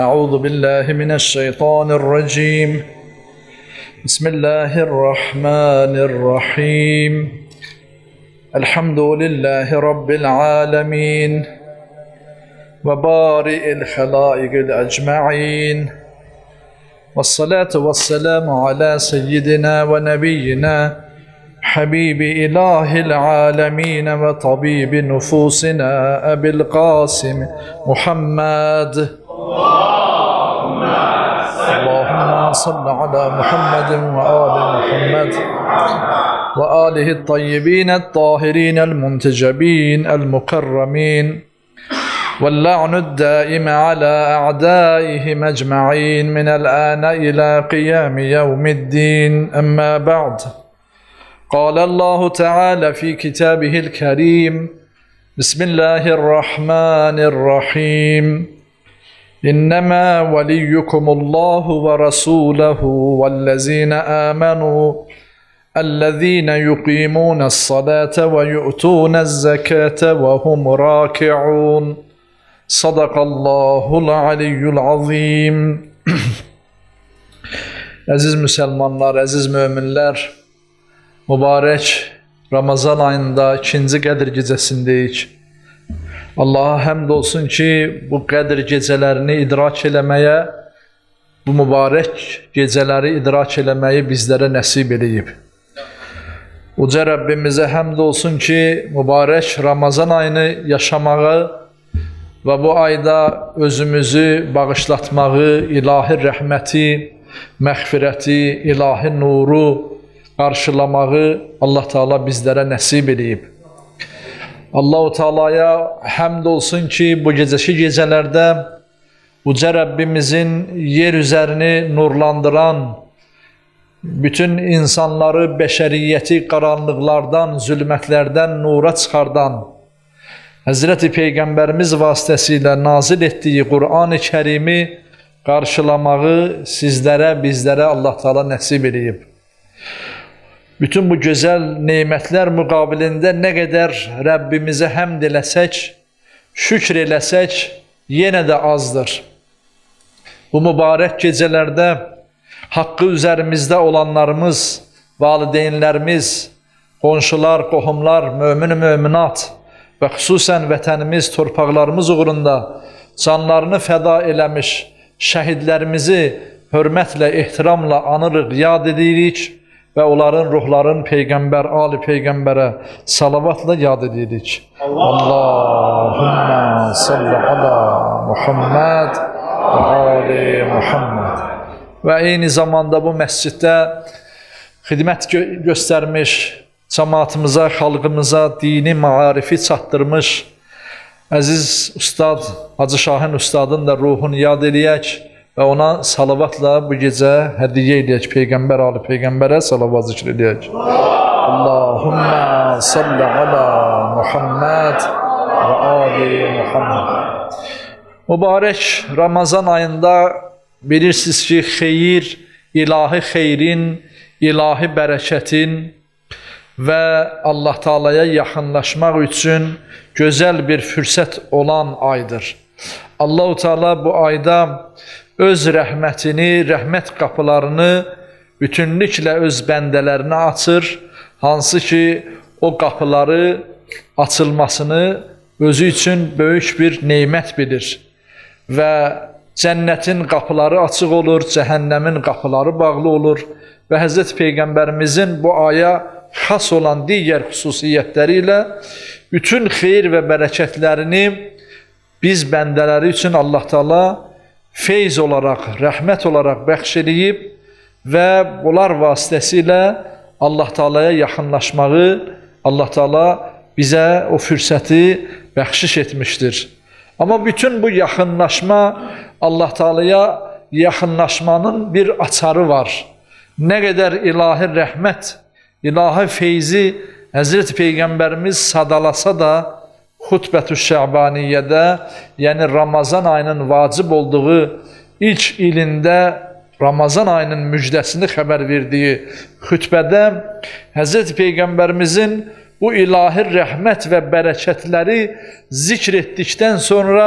أعوذ بالله من الشيطان الرجيم. بسم الله الرحمن الرحيم. الحمد لله رب العالمين وبارئ الخلائق الأجمعين، والصلاة والسلام على سيدنا ونبينا حبيب إله العالمين وطبيب نفوسنا أبي القاسم محمد. اللهم صل على محمد وآل محمد وآله الطيبين الطاهرين المنتجبين المكرمين، واللعن الدائم على أعدائهم أجمعين من الآن إلى قيام يوم الدين. أما بعد، قال الله تعالى في كتابه الكريم: بسم الله الرحمن الرحيم. إنما وليكم الله ورسوله والذين آمنوا الذين يقيمون الصلاة ويؤتون الزكاة وهم راكعون. صدق الله العلي العظيم. Aziz Müslümanlar, aziz müminler, mübarek Ramazan ayında ikinci Qədir gecəsindəyik. Allah'a həmd olsun ki, bu Qədir gecələrini idrak eləməyə, bu mübarək gecələri idrak eləməyi bizlərə nəsib edib. Uca Rəbbimizə həmd olsun ki, mübarək Ramazan ayını yaşamağı və bu ayda özümüzü bağışlatmağı, ilahi rəhməti, məğfirəti, ilahi nuru qarşılamağı Allah Teala bizlərə nəsib edib. Allah-u Teala'ya həmd olsun ki, bu gecələrdə Uca Rəbbimizin yer üzərini nurlandıran, bütün insanları, bəşəriyyəti qaranlıqlardan, zülmətlərdən nura çıxardan, Həzrəti Peyğəmbərimiz vasitəsilə nazil etdiyi Qur'an-ı Kərimi qarşılamağı sizlərə, bizlərə Allah Teala nəsib edib. Bütün bu gözəl nemətlər müqabilində nə qədər Rəbbimizə həmd eləsək, şükr eləsək, yenə də azdır. Bu mübarək gecələrdə haqqı üzərimizdə olanlarımız, valideynlərimiz, qonşular, qohumlar, mömin-möminat və xüsusən vətənimiz, torpaqlarımız uğrunda canlarını fəda eləmiş şəhidlərimizi hörmətlə, ehtiramla anırıq, yad edirik və onların ruhların Peyğəmbər, Ali Peyğəmbərə salavatla yad edirik. Allahümmə salli ala Muhammed və Ali Muhammed. Və eyni zamanda bu məsciddə xidmət göstərmiş, cəmaatımıza, xalqımıza dini maarifi çatdırmış əziz ustad Hacı Şahin ustadın da ruhunu yad eləyək və ona salavatla bu gecə hədiyyə edək. Peyğəmbər, Ali Peyğəmbərə salavat zikr edək. Allahümmə salli ala Muhammed və Ali Muhammed. Mübarək Ramazan ayında bilirsiniz ki, xeyir, ilahi xeyrin, ilahi bərəkətin və Allah Teala'ya yaxınlaşmaq üçün gözəl bir fürsət olan aydır. Allah-u Teala bu ayda öz rəhmətini, rəhmət qapılarını bütünlüklə öz bəndələrinə açır, hansı ki, o qapıları açılmasını özü üçün böyük bir neymət bilir və cənnətin qapıları açıq olur, cəhənnəmin qapıları bağlı olur və Həzrət Peyğəmbərimizin bu aya xas olan digər xüsusiyyətləri ilə bütün xeyir və bərəkətlərini biz bəndələri üçün Allah Teala feyz olaraq, rəhmət olaraq bəxş edib və bunlar vasitəsilə Allah Teala'ya yaxınlaşmağı Allah Teala bizə o fürsəti bəxşiş etmişdir. Amma bütün bu yaxınlaşma, Allah Teala'ya yaxınlaşmanın bir açarı var. Nə qədər ilahi rəhmət, ilahi feyzi Həzreti Peyğəmbərimiz sadalasa da Xutbətü Şəbaniyyədə, yəni Ramazan ayının vacib olduğu ilk ilində Ramazan ayının müjdəsini xəbər verdiyi xütbədə Həzreti Peyğəmbərimizin bu ilahi rəhmət və bərəkətləri zikr etdikdən sonra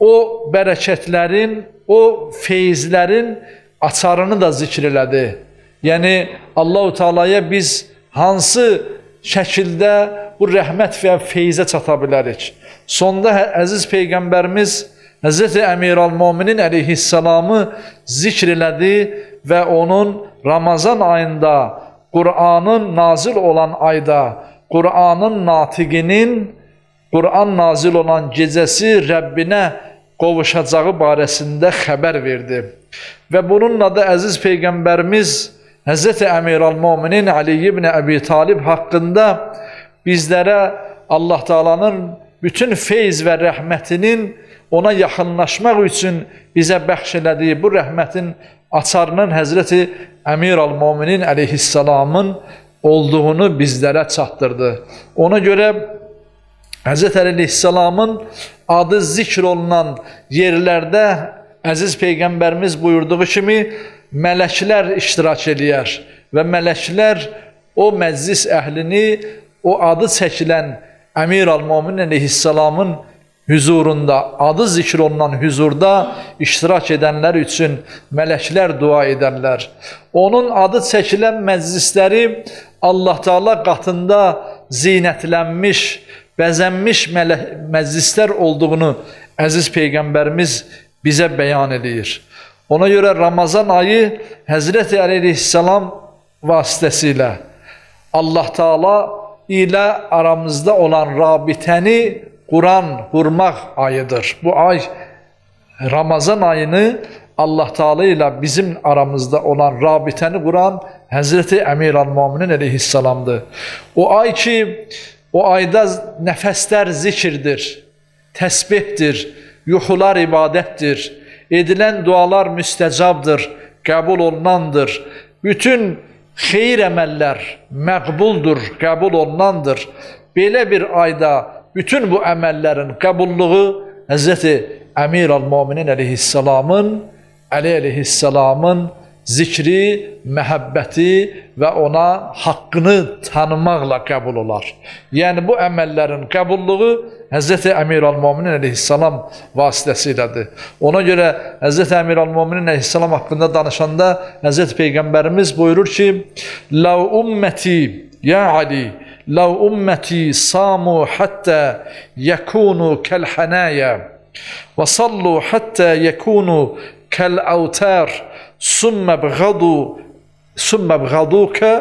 o bərəkətlərin, o feyizlərin açarını da zikr elədi. Yəni Allah-u Teala'ya biz hansı şəkildə bu rəhmət və feyizə çata bilərik? Sonda əziz Peyğəmbərimiz Hz. Əmirəl-Möminin əleyhissalamı zikr elədi və onun Ramazan ayında, Qur'anın nazil olan ayda, Qur'anın natiqinin, Qur'an nazil olan gecəsi Rəbbinə qovuşacağı barəsində xəbər verdi. Və bununla da əziz Peyğəmbərimiz Hz. Əmirəl-Möminin Ali ibn Əbi Talib haqqında bizlərə Allah Teala'nın bütün feyz və rəhmətinin ona yaxınlaşmaq üçün bizə bəxş elədiyi bu rəhmətin açarının Həzrəti Əmirəl-Möminin əleyhissalamın olduğunu bizlərə çatdırdı. Ona görə Həzrəti əleyhissalamın adı zikr olunan yerlərdə əziz Peyğəmbərimiz buyurduğu kimi mələklər iştirak eləyər və mələklər o məclis əhlini, o adı çəkilən Əmirəl-Möminin əleyhissalamın huzurunda, adı zikr olunan huzurda iştirak edənlər üçün mələklər dua edərlər. Onun adı çəkilən məclisləri Allah Teala qatında zinətlənmiş, bəzənmiş məclislər olduğunu əziz Peyğəmbərimiz bizə bəyan edir. Ona görə Ramazan ayı Həzrəti Əli əleyhissalam vasitəsilə Allah Teala ilə aramızda olan rabitəni Quran qurmaq ayıdır. Bu ay Ramazan ayını Allah Teala ilə bizim aramızda olan rabitəni quran Həzrəti Əmirəl-Möminin əleyhissalamdır. O ay ki, o ayda nəfəslər zikirdir, təsbihdir, yuxular ibadətdir, edilən dualar müstəcabdır, qəbul olunandır. Bütün xeyir əməllər məqbuldur, qəbul olunandır. Belə bir ayda bütün bu əməllərin qəbulluğu Həzrəti Əmirəl-Möminin əleyhissalamın zikri, məhəbbəti və ona haqqını tanımaqla qəbul olar. Yəni bu əməllərin qəbulluğu Həzrəti Əmirəl-Möminin əleyhissalam vasitəsilədir. Ona görə Həzrəti Əmirəl-Möminin əleyhissalam haqqında danışanda Həzrəti Peyğəmbərimiz buyurur ki: "Ləv ümməti, ya Ali, ləv ümməti samu hattə yekunu kəl-hənəyə və sallu hattə yekunu kəl-əvtər sümmə bğadukə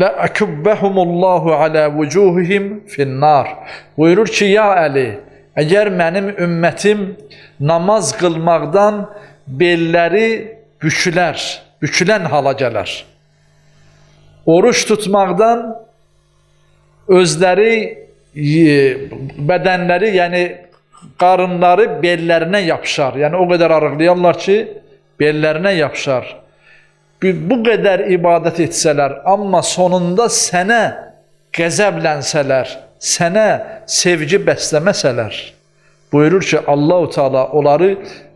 ləəkubbəhumullahu alə vücuhihim finnar." Buyurur ki, ya Əli, əgər mənim ümmətim namaz qılmaqdan belləri bükülən hala gələr, oruç tutmaqdan özləri, bədənləri, yəni qarınları bellərinə yapışar, yəni o qədər arıqlayarlar ki, bellərinə yapışar. Bu qədər ibadət etsələr, amma sonunda sənə qəzəblənsələr, sənə sevgi bəsləməsələr, buyurur ki, Allah-u Teala onları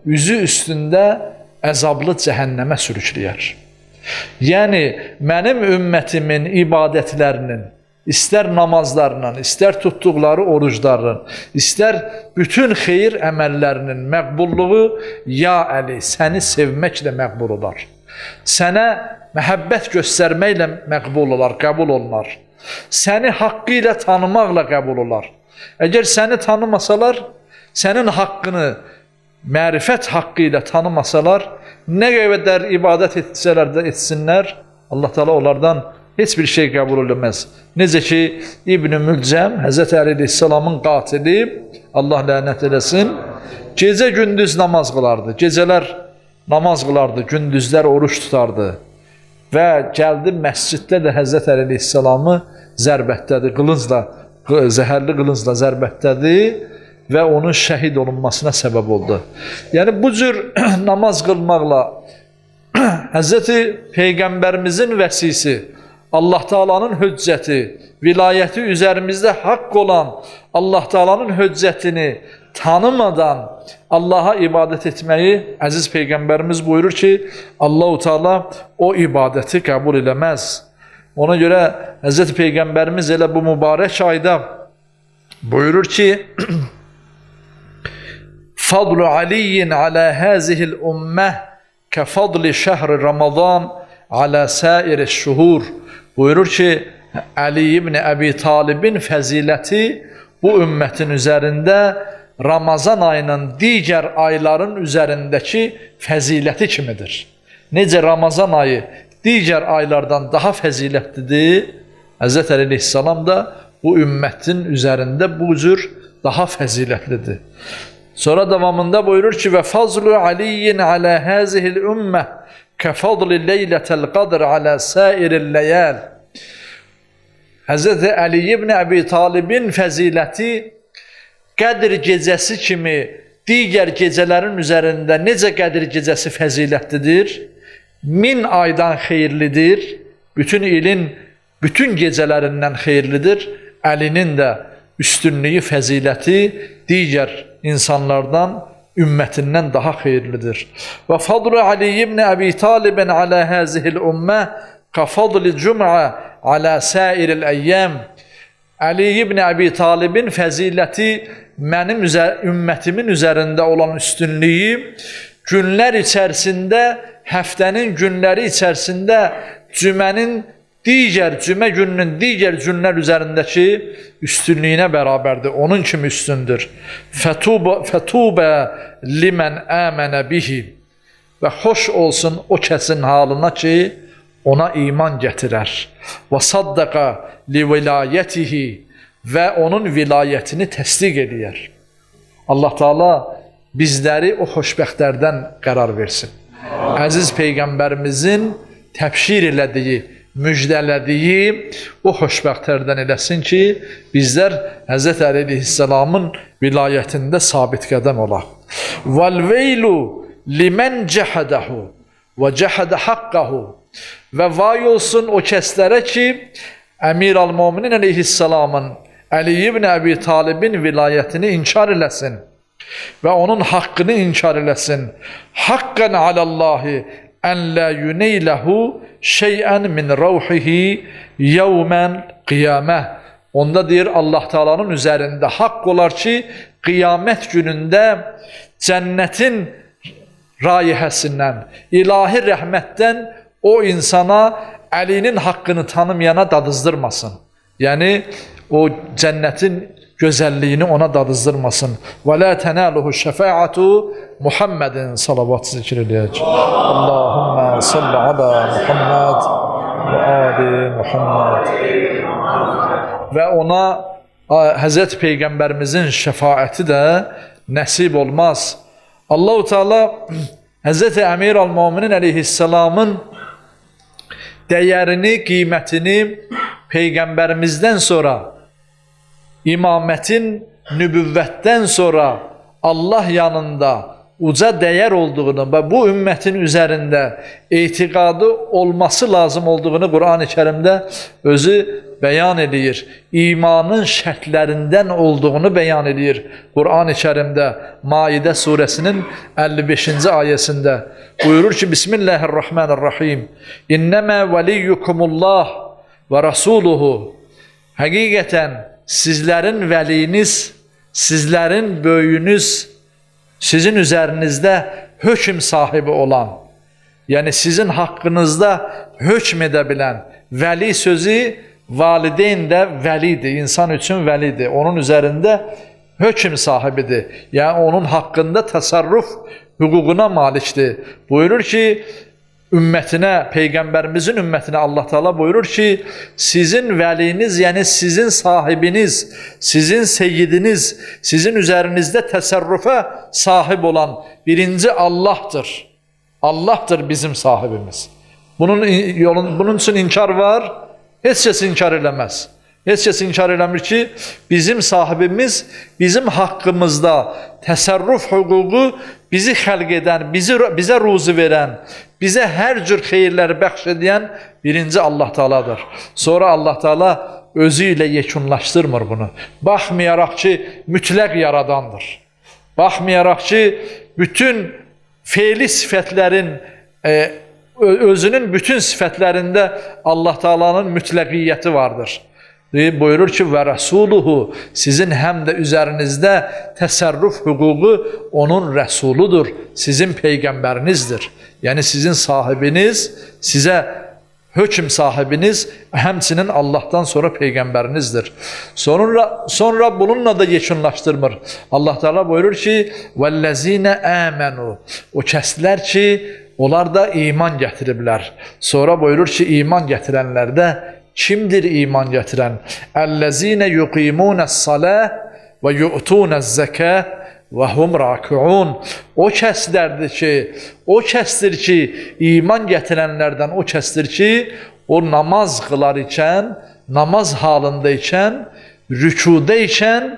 üzü üstündə əzablı cəhənnəmə sürükləyər. Yəni, mənim ümmətimin ibadətlərinin, istər namazlarının, istər tutduqları oruclarının, istər bütün xeyir əməllərinin məqbulluğu, ya Əli, səni sevməklə məqbul olar. Sənə məhəbbət göstərməklə məqbul olar, qəbul olunar. Səni haqqı ilə tanımaqla qəbul olar. Əgər səni tanımasalar, sənin haqqını mərifət haqqı ilə tanımasalar, nə qədər ibadət etsələr də etsinlər, Allah Teala onlardan heç bir şey qəbul edilməz. Necə ki, İbn-i Mülcəm, Həzrəti Əli əleyhissalamın qatili, Allah lənət eləsin, gecə gündüz namaz qılardı, gecələr namaz qılardı, gündüzlər oruç tutardı və gəldi məsciddə də Həzrəti Əli əleyhissalamı zərbətlədi, zəhərli qılıncla zərbətlədi və onun şəhid olunmasına səbəb oldu. Yəni bu cür namaz qılmaqla Həzrəti Peyğəmbərimizin vəsisi, Allah Teala'nın hüccəti, vilayəti üzərimizdə haqq olan Allah Teala'nın hüccətini tanımadan Allah'a ibadət etməyi əziz Peyğəmbərimiz buyurur ki, Allah-u Teala o ibadəti qəbul eləməz. Ona görə Həzrəti Peyğəmbərimiz elə bu mübarək ayda buyurur ki, Fadlu Aliyin ala hazihil ümmeh ke fadli şehri Ramazan ala sair şuhur. Buyurur ki, Ali ibn Əbi Talibin fəziləti bu ümmətin üzərində Ramazan ayının digər ayların üzərindəki fəziləti kimidir. Necə Ramazan ayı digər aylardan daha fəzilətlidir, Hz. Əleyhissalam da bu ümmətin üzərində bu cür daha fəzilətlidir. Sonra davamında buyurur ki, və fazlu Aliyin alə həzihil ümmə kə fadli leylətəl qadr alə sairil ləyəl. Hz. Əli ibn Əbi Talibin fəziləti Qədir gecəsi kimi digər gecələrin üzərində necə Qədir gecəsi fəzilətlidir? 1000 aydan xeyirlidir, bütün ilin bütün gecələrindən xeyirlidir. Əlinin də üstünlüyü, fəziləti digər insanlardan, ümmətindən daha xeyirlidir. Və fadlu Ali ibn Əbi Talibin alə həzihil ümmə ka fadli cüm'ə alə sairil əyyəm. Ali ibn Əbi Talibin fəziləti mənim ümmətimin üzərində olan üstünlüyü günlər içərisində, həftənin günləri içərisində cümə gününün digər günlər üzərindəki üstünlüyünə bərabərdir. Onun kimi üstündür. Fətubə limən əmənə bihi. Və xoş olsun o kəsin halına ki, ona iman gətirər. Və saddaqa li vilayətihi. Və onun vilayətini təsdiq edir. Allah Teala bizləri o xoşbəxtlərdən qərar versin. Əziz Peyğəmbərimizin təbşir elədiyi, müjdələdiyi o xoşbəxtlərdən eləsin ki, bizlər Hz. Əleyhisselamın vilayətində sabit qədəm olaq. Vəl-veylu limən cəhədəhu və cəhədə haqqahu. Və vay olsun o kəslərə ki, Əmir al-Müminin Əleyhisselamın, Əli ibn Əbi Talibin vilayətini inkar eləsin və onun haqqını inkar eləsin. Haqqən aləllahi ən lə yuneyləhu şeyən min rəvhihi yevmən qiyamə. Onda deyir, Allah Teala'nın üzərində haqq olar ki, qiyamət günündə cənnətin rayihəsindən, ilahi rəhmətdən o insana Əlinin haqqını tanımayana dadızdırmasın. Yəni, o cənnətin gözəlliyini ona dadızdırmasın. Və lə tənəluhu şəfəatu Muhammedin salavat zikr eləyək. Allahümmə salli alə Muhammed və ali Muhammed. Və ona Həzrət Peyğəmbərimizin şəfaəti də nəsib olmaz. Allah-u Teala Həzrət Əmir al-Müminin Əleyhisselamın dəyərini, qiymətini Peyğəmbərimizdən sonra, imamətin nübüvvətdən sonra Allah yanında uca dəyər olduğunu və bu ümmətin üzərində etiqadı olması lazım olduğunu Qur'an-ı Kərimdə özü bəyan edir. İmanın şərtlərindən olduğunu bəyan edir. Qur'an-ı Kərimdə Maidə surəsinin 55-ci ayəsində buyurur ki, Bismillahirrahmanirrahim. İnnəmə vəliyyukumullah və rasuluhu. Həqiqətən sizlərin vəliyiniz, sizlərin böyüyünüz, sizin üzərinizdə hökm sahibi olan, yəni sizin haqqınızda hökm edə bilən, vəli sözü valideyn də vəlidir, insan üçün vəlidir, onun üzərində hökm sahibidir, yəni onun haqqında təsərrüf hüququna malikdir. Buyurur ki, ümmətinə, Peyğəmbərimizin ümmətinə Allah Teala buyurur ki, sizin vəliniz, yəni sizin sahibiniz, sizin seyyidiniz, sizin üzərinizdə təsərrüfə sahib olan birinci Allah'tır. Allah'tır bizim sahibimiz. Bunun üçün inkar var, heç kəs inkar eləməz. Heç kəs inkar eləmir ki, bizim sahibimiz, bizim haqqımızda təsərrüf hüququ bizi xəlq edən, bizə ruzi verən, bizə hər cür xeyirləri bəxş edən birinci Allah Teala'dır. Sonra Allah Teala özü ilə yekunlaşdırmır bunu. Baxmayaraq ki, mütləq yaradandır. Baxmayaraq ki, bütün feili sifətlərin, özünün bütün sifətlərində Allah Teala'nın mütləqiyyəti vardır. buyurur ki və rəsuluhu, sizin həm də üzərinizdə təsərrüf hüququ onun rəsuludur, sizin peyğəmbərinizdir. Yəni sizin sahibiniz, sizə hökm sahibiniz həmçinin Allahdan sonra peyğəmbərinizdir. Sonra bununla da yekunlaşdırmır. Allah Teala buyurur ki: "Vellezine amenu." O kəslər ki, onlar da iman gətiriblər. Sonra buyurur ki, iman gətirənlərdə kimdir iman gətirən? "Ellezine yuqimunas-salah ve yu'tunaz-zakah ve hum rakiun." O kəslərdir ki, o kəsdir ki, iman gətirənlərdən o kəsdir ki, o namaz qılar ikən, namaz halında ikən, rükuda ikən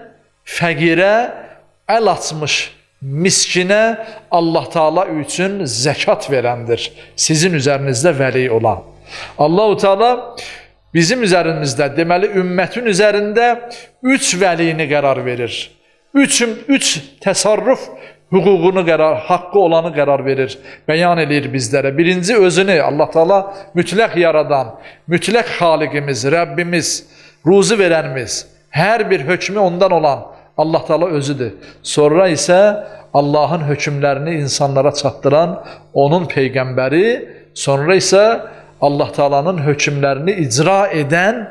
fəqirə, əl açmış miskinə Allah Teala üçün zəkat verəndir. Sizin üzərinizdə vəli olan. Allah-u Teala bizim üzərimizdə, deməli ümmətin üzərində 3 vəlini qərar verir. 3 təsarruf hüququnu haqqı olanı qərar verir, bəyan edir bizlərə. Birinci özünü Allah Teala mütləq yaradan, mütləq xaliqimiz, Rəbbimiz, ruzi verənimiz, hər bir hökmü ondan olan Allah Teala özüdür. Sonra isə Allahın hökmlərini insanlara çatdıran onun peyğəmbəri, sonra isə Allah Teala'nın hökmlərini icra edən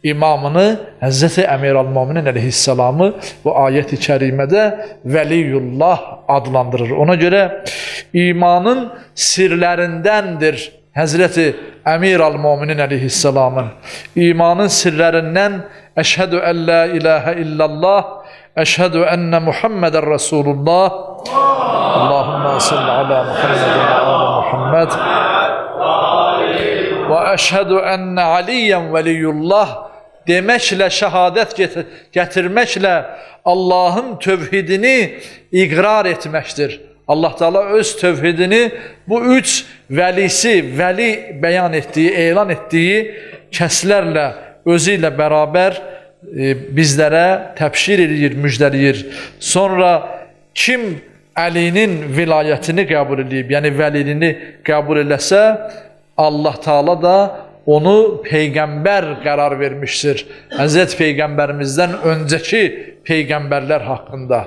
imamını Həzrəti Əmir Əl-Möminin əleyhissalamı bu ayət-i kərimədə Vəliyullah adlandırır. Ona görə imanın sirlərindəndir Həzrəti Əmir Əl-Möminin əleyhissalamın. İmanın sirlərindən əşhədü ən la ilahə illallah, əşhədü ennə Muhammədən Rasulullah, Allahümmə salli ala Muhammedin və ala Muhammed və əşhədü ennə Aliyyən Vəliyullah deməklə, şəhadət gətirməklə Allahın tövhidini iqrar etməkdir. Allah Teala öz tövhidini bu 3 vəlisi, vəli bəyan etdiyi, elan etdiyi kəslərlə, özü ilə bərabər bizlərə təbşir edir, müjdəliyir. Sonra kim Əlinin vilayətini qəbul edib, yəni vəlilini qəbul eləsə, Allah Teala da onu peyğəmbər qərar vermişdir. Həzrət Peyğəmbərimizdən öncəki peyğəmbərlər haqqında.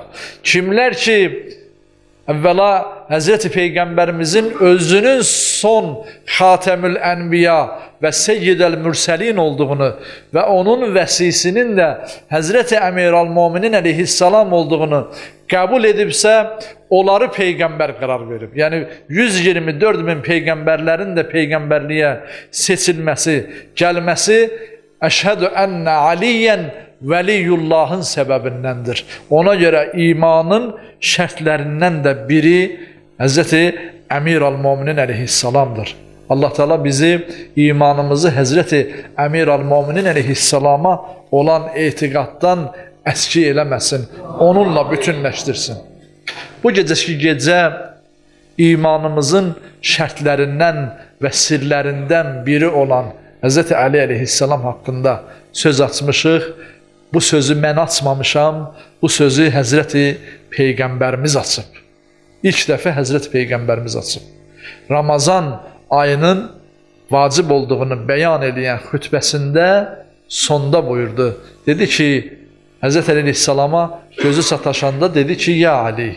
Kimlər ki, əvvəla Həzrət Peyğəmbərimizin özünün son Xatəmül Ənbiya və Seyyidəl Mürsəlin olduğunu və onun vəsisinin də Həzrət Əmir Əl-Möminin əleyhissalam olduğunu qəbul edibsə, onları peyğəmbər qərar verib. Yəni 124 min peyğəmbərlərin də peyğəmbərliyə seçilməsi, gəlməsi əşhədü ennə Aliyyən Vəliyullahın səbəbindəndir. Ona görə imanın şərtlərindən də biri Həzrəti Əmir Əl-Möminin əleyhissalamdır. Allah Teala bizi imanımızı Həzrəti Əmir Əl-Möminin əleyhissalama olan etiqaddan əski eləməsin, onunla bütünləşdirsin. Bu gecəki gecə imanımızın şərtlərindən və sirlərindən biri olan Həzrəti Əli əleyhissalam haqqında söz açmışıq. Bu sözü mən açmamışam, bu sözü Həzrəti Peyğəmbərimiz açıb. İlk dəfə Həzrəti Peyğəmbərimiz açıb. Ramazan ayının vacib olduğunu bəyan edən xütbəsində sonda buyurdu. Dedi ki, Həzrət Əli əleyhissalama gözü sataşanda dedi ki, ya Ali,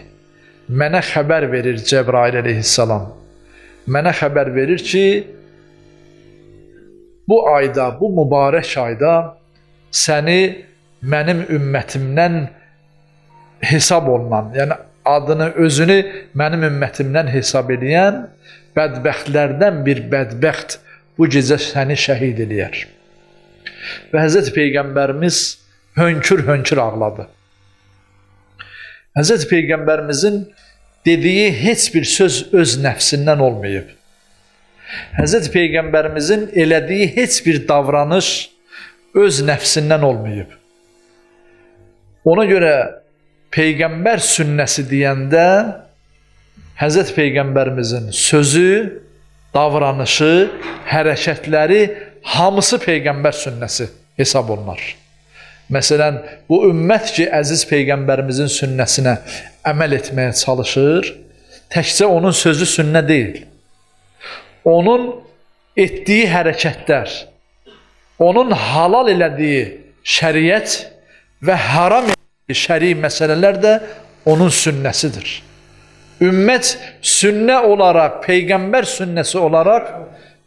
mənə xəbər verir Cəbrail əleyhissalam. Mənə xəbər verir ki, bu ayda, bu mübarək ayda səni mənim ümmətimdən hesab olunan, yəni adını, özünü mənim ümmətimdən hesab edən bədbəxtlərdən bir bədbəxt bu gecə səni şəhid eləyər. Və Həzrət Peyğəmbərimiz hönkür-hönkür ağladı. Həzrət Peyğəmbərimizin dediyi heç bir söz öz nəfsindən olmayıb. Həzrət Peyğəmbərimizin elədiyi heç bir davranış öz nəfsindən olmayıb. Ona görə Peyğəmbər sünnəsi deyəndə Həzrət Peyğəmbərimizin sözü, davranışı, hərəkətləri hamısı Peyğəmbər sünnəsi hesab olunar. Məsələn, bu ümmət ki, əziz Peyğəmbərimizin sünnəsinə əməl etməyə çalışır, təkcə onun sözü sünnə deyil. Onun etdiyi hərəkətlər, onun halal elədiyi şəriət və haram şəri məsələlər də onun sünnəsidir. Ümmət sünnə olaraq, Peyğəmbər sünnəsi olaraq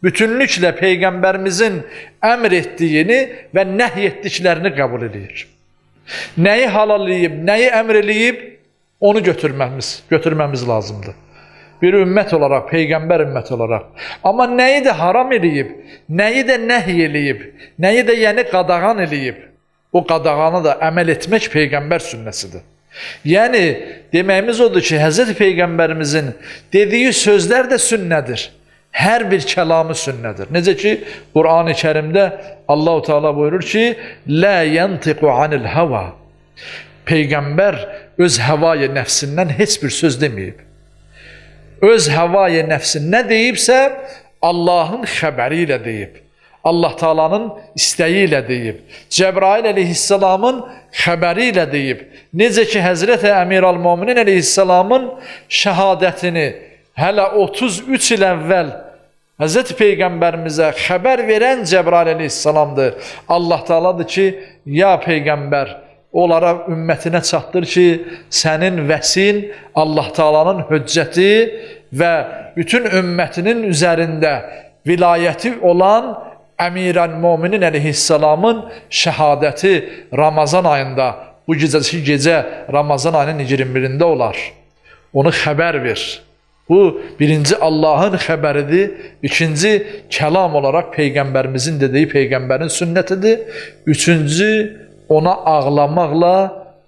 bütünlüklə Peyğəmbərimizin əmr etdiyini və nəhy etdiklərini qəbul edir. Nəyi halalləyib, nəyi əmr eləyib, onu götürməmiz lazımdır. Bir ümmət olaraq, Peyğəmbər ümməti olaraq. Amma nəyi də haram eləyib, nəyi də nəhy eləyib, nəyi də yəni qadağan eləyib, o qadağanı da əməl etmək Peyğəmbər sünnəsidir. Yəni, deməyimiz odur ki, Həzrəti Peyğəmbərimizin dediyi sözlər də sünnədir. Hər bir kəlamı sünnədir. Necə ki, Qur'an-ı Kərimdə Allah-u Teala buyurur ki, Lə yəntiqu anil hava. Peyğəmbər öz həvaya nəfsindən heç bir söz deməyib. Öz həvaya nəfsi nə deyibsə, Allahın xəbəri ilə deyib. Allah Teala'nın istəyi ilə deyib. Cəbrail əleyhissalamın xəbəri ilə deyib. Necə ki, Həzrəti Əmir-əl-Müminin əleyhissalamın şəhadətini hələ 33 il əvvəl Həzrəti Peyğəmbərimizə xəbər verən Cəbrail əleyhissalamdır. Allah Teala'dır ki, ya Peyğəmbər, onlara ümmətinə çatdır ki, sənin vəsin Allah Teala'nın höccəti və bütün ümmətinin üzərində vilayəti olan Əmir-əl-Müminin əleyhissalamın şəhadəti Ramazan ayında, bu gecə Ramazan ayının 21-də olar. Onu xəbər ver. Bu, birinci Allahın xəbəridir, ikinci kəlam olaraq Peyğəmbərimizin dediyi Peyğəmbərin sünnətidir, üçüncü ona ağlamaqla,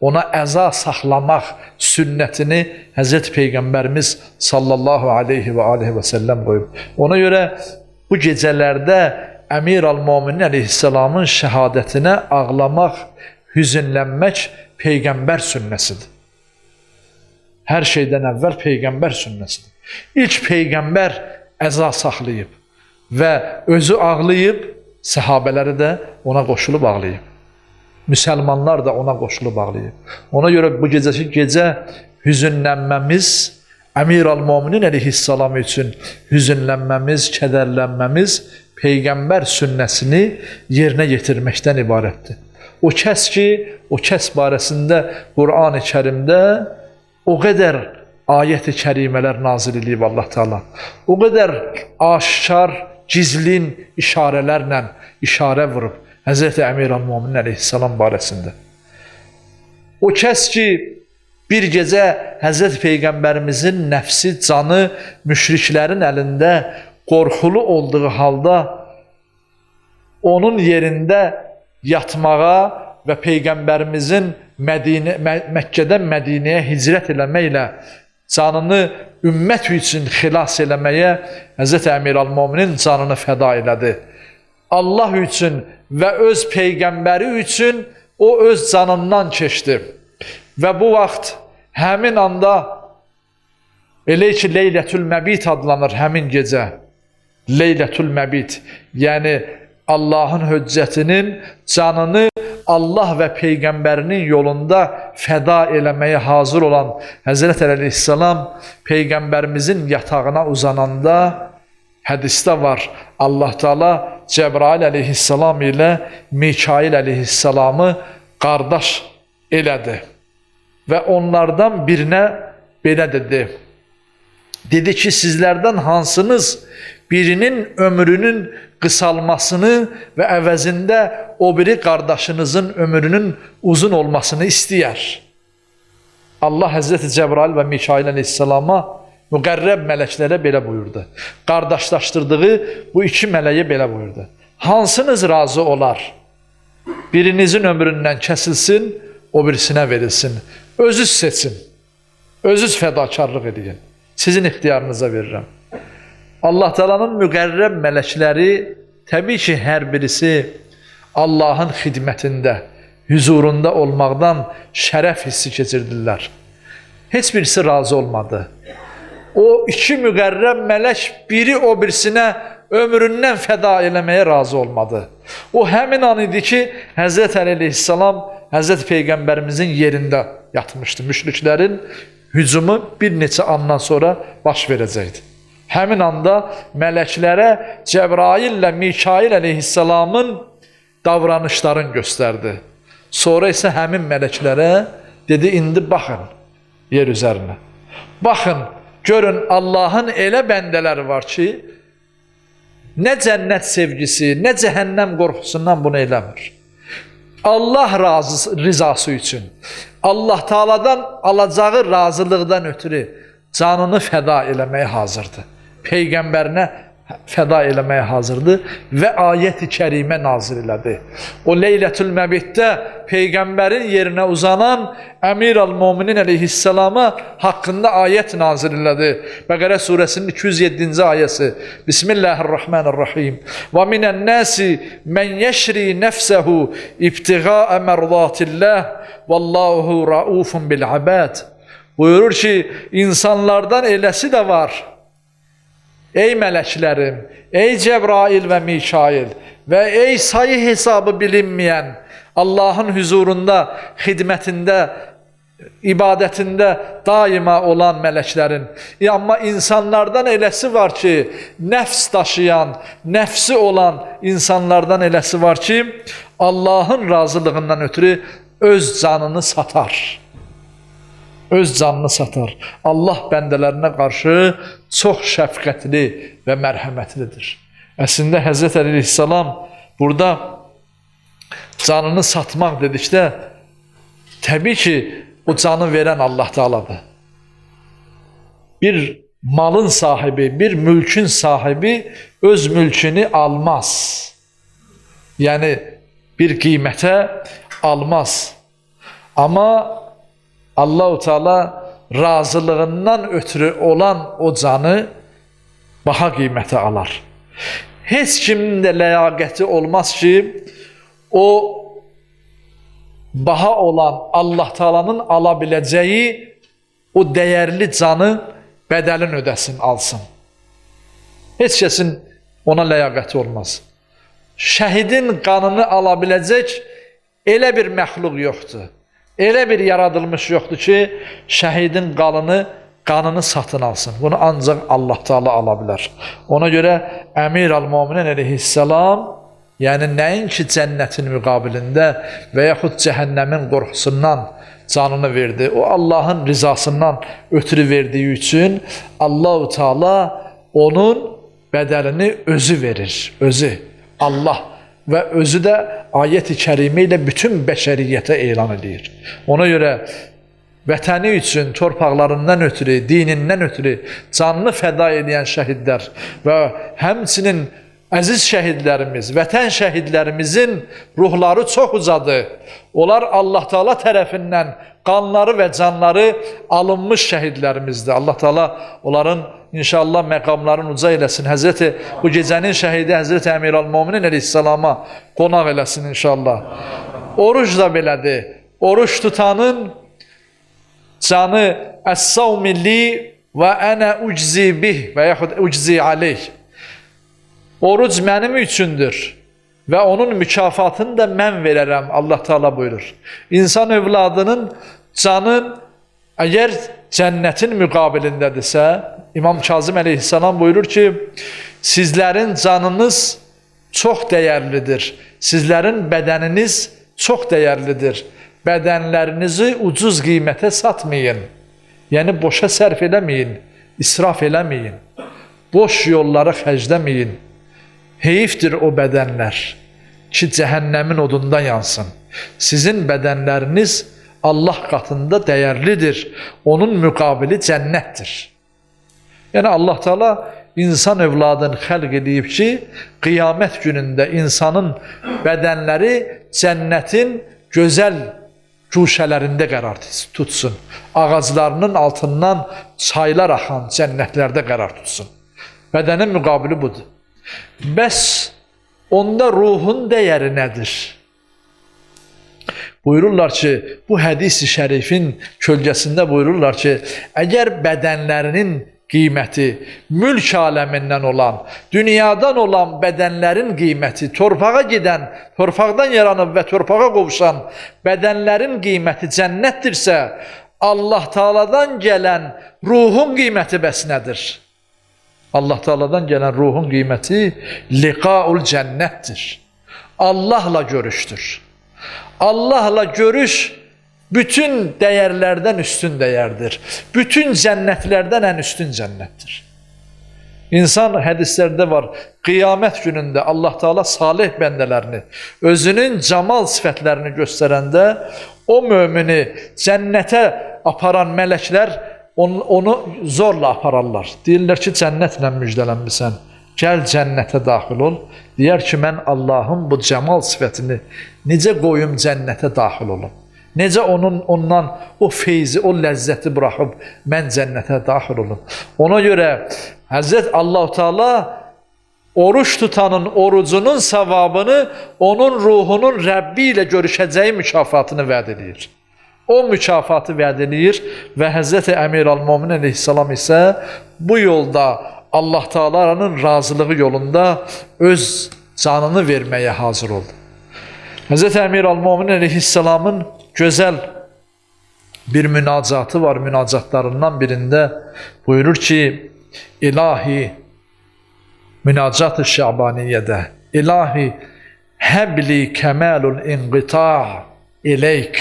ona əza saxlamaq sünnətini Həzrəti Peyğəmbərimiz sallallahu aleyhi və aleyhi və səlləm qoyub. Ona görə bu gecələrdə Əmir-əl-Müminin əleyhissalamın şəhadətinə ağlamaq, hüzünlənmək Peyğəmbər sünnəsidir. Hər şeydən əvvəl Peyğəmbər sünnəsidir. İlk Peyğəmbər əza saxlayıb və özü ağlayıb, səhabələri də ona qoşulub ağlayıb. Müsəlmanlar da ona qoşulub ağlayıb. Ona görə bu gecəki gecə hüzünlənməmiz, Əmir-əl-Müminin əleyhissalam üçün hüzünlənməmiz, kədərlənməmiz Peyğəmbər sünnəsini yerinə yetirməkdən ibarətdir. O kəs ki, o kəs barəsində Qur'an-ı Kərimdə o qədər ayət-i kərimələr nazil edib Allah Teala. O qədər aşkar, gizlin işarələrlə işarə vurub Həzrəti Əmir-əl-Müminin əleyhissalam barəsində. O kəs ki, bir gecə Həzrəti Peyğəmbərimizin nəfsi, canı müşriklərin əlində qorxulu olduğu halda onun yerində yatmağa və Peyğəmbərimizin Məkkədən Mədinəyə hicrət eləməklə canını ümmət üçün xilas eləməyə Həzrəti Əmir-əl-Müminin canını fəda elədi. Allah üçün və öz Peyğəmbəri üçün o öz canından keçdi. Və bu vaxt həmin anda elə ki, Leylətül Məbit adlanır həmin gecə. Leylətül Məbit, yəni Allahın höccətinin canını Allah və Peyğəmbərinin yolunda fəda eləməyə hazır olan Həzrət Əleyhisselam Peyğəmbərimizin yatağına uzananda hədisdə var. Allah Teala Cəbrail əleyhissalam ilə Mikail əleyhissalamı qardaş elədi. Və onlardan birinə belə dedi. Dedi ki, sizlərdən hansınız birinin ömrünün qısalmasını və əvəzində o biri qardaşınızın ömrünün uzun olmasını istəyər. Allah Həzrəti Cəbrail və Mikail əleyhissalama müqərrəb mələklərə belə buyurdu. Qardaşlaşdırdığı bu iki mələyə belə buyurdu. Hansınız razı olar? Birinizin ömründən kəsilsin, o birisinə verilsin. Özünüz seçin. Özünüz fədakarlıq edin. Sizin ixtiyarınıza verirəm. Allah Teala'nın müqərrəb mələkləri təbii ki, hər birisi Allahın xidmətində, huzurunda olmaqdan şərəf hissi keçirdirlər. Heç birisi razı olmadı. O iki müqərrəb mələk biri o birisinə ömründən fəda eləməyə razı olmadı. O həmin an idi ki, Həzrət Əleyhissalam Həzrət Peyğəmbərimizin yerində yatmışdı. Müşriklərin hücumu bir neçə andan sonra baş verəcəkdi. Həmin anda mələklərə Cəbrail ilə Mikail əleyhissalamın davranışların gösterdi. Sonra isə həmin mələklərə dedi, indi baxın yer üzərinə. Baxın, görün Allahın elə bəndələri var ki, nə cənnət sevgisi, nə cəhənnəm qorxusundan bunu eləmir. Allah rizası üçün, Allah Taala'dan alacağı razılıqdan ötürü canını fəda eləməyə hazırdır. Peyğəmbərinə fəda eləməyə hazırdır və ayət-i kərimə nazil elədi. O Leylətül Məbitdə Peyğəmbərin yerinə uzanan Əmir el-Müminin əleyhissalama haqqında ayət nazil elədi. Bəqərə surəsinin 207-ci ayəsi. Bismillahirrahmanirrahim. Və minən-nasi men yeşri nəfsəhu ibtiğa'a mərdatillah vallahu raufun bil ibad. Buyurur ki, insanlardan eləsi də var. Ey mələklərim, ey Cəbrail və Mikail və ey sayı hesabı bilinməyən Allahın huzurunda, xidmətində, ibadətində daima olan mələklərin. Amma insanlardan eləsi var ki, nəfs daşıyan, nəfsi olan insanlardan eləsi var ki, Allahın razılığından ötürü öz canını satar. Öz canını satar. Allah bəndələrinə qarşı çox şəfqətli və mərhəmətlidir. Əslində Həzrət Əli əleyhissalam burada canını satmaq dedikdə, təbii ki, o canı verən Allah Taala'dır. Bir malın sahibi, bir mülkün sahibi öz mülkünü almaz. Yəni, bir qiymətə almaz. Amma Allah-u Teala razılığından ötürü olan o canı baha qiymətə alar. Heç kimin də ləyaqəti olmaz ki, o baha olan Allah Teala'nın ala biləcəyi o dəyərli canı bədəlin ödəsin, alsın. Heç kəsin ona ləyaqəti olmaz. Şəhidin qanını ala biləcək elə bir məxluq yoxdur. Elə bir yaradılmış yoxdur ki, şəhidin qanını satın alsın. Bunu ancaq Allah Teala ala bilər. Ona görə Əmir el-Müminin əleyhissalam, yəni nəinki cənnətin müqabilində və yaxud cəhənnəmin qorxusundan canını verdi. O Allahın rizasından ötürü verdiyi üçün Allah-u Teala onun bədəlini özü verir. Özü, Allah. Və özü də ayət-i kərimə ilə bütün bəşəriyyətə elan edir. Ona görə vətəni üçün torpaqlarından ötürü, dinindən ötürü canını fəda edən şəhidlər və həmçinin əziz şəhidlərimiz, vətən şəhidlərimizin ruhları çox ucadır. Onlar Allah Teala tərəfindən qanları və canları alınmış şəhidlərimizdir. Allah Teala onların İnşallah məqamların uca eləsin. Həzrəti, bu gecənin şəhidi Həzrəti Əmir el-Müminin əleyhissalama qonaq eləsin inşallah. Oruc da belədir. Oruç tutanın canı əs-savmilli və ənə uczi bih və yaxud uczi aleyh. Oruc mənim üçündür və onun mükafatını da mən verərəm, Allah Teala buyurur. İnsan övladının canı əgər cənnətin müqabilindədirsə, İmam Kazım əleyhissalam buyurur ki, sizlərin canınız çox dəyərlidir, sizlərin bədəniniz çox dəyərlidir, bədənlərinizi ucuz qiymətə satmayın, yəni boşa sərf eləməyin, israf eləməyin, boş yolları xərcləməyin, heyifdir o bədənlər ki, cəhənnəmin odunda yansın. Sizin bədənləriniz Allah qatında dəyərlidir, onun müqabili cənnətdir. Yəni Allah Teala insan övladını xəlq edib ki, qiyamət günündə insanın bədənləri cənnətin gözəl güşələrində qərar tutsun. Ağaclarının altından çaylar axan cənnətlərdə qərar tutsun. Bədənin müqabili budur. Bəs onda ruhun dəyəri nədir? Buyururlar ki, bu hədis-i şərifin kölgəsində buyururlar ki, əgər bədənlərinin qiyməti, mülk aləmindən olan, dünyadan olan bədənlərin qiyməti, torpağa gedən, torpaqdan yaranıb və torpağa qovuşan bədənlərin qiyməti cənnətdirsə, Allah Teala'dan gələn ruhun qiyməti bəs nədir? Allah Teala'dan gələn ruhun qiyməti liqaul cənnətdir. Allahla görüşdür. Allahla görüş bütün değerlerden üstün değerdir. Bütün cennetlerden en üstün cennettir. İnsan hədislərdə var, qiyamət günündə Allah Teala salih bəndələrini, özünün camal sifətlərini göstərəndə o mümini cənnətə aparan mələklər onu zorla apararlar. Deyirlər ki, cənnətlə müjdələnmisən, gəl cənnətə daxil ol. Deyər ki, mən Allahın bu camal sifətini necə qoyum cənnətə daxil olum? Necə ondan o feyzi, o ləzzəti buraxıb mən cənnətə daxil olum? Ona görə Həzrət Allah-u Teala oruç tutanın orucunun savabını onun ruhunun Rəbbi ilə görüşəcəyi mükafatını vəd edir. O mükafatı vəd edir və Həzrət Əmir Əl-Mömin əleyhissalam isə bu yolda Allah Teala'nın razılığı yolunda öz canını verməyə hazır oldu. Həzrət Əmir Əl-Mömin əleyhissalamın gözəl bir münacatı var, münacatlarından birində buyurur ki, İlahi, münacat-ı Şabaniyədə, İlahi, həbli kəməlul inqita' ileyk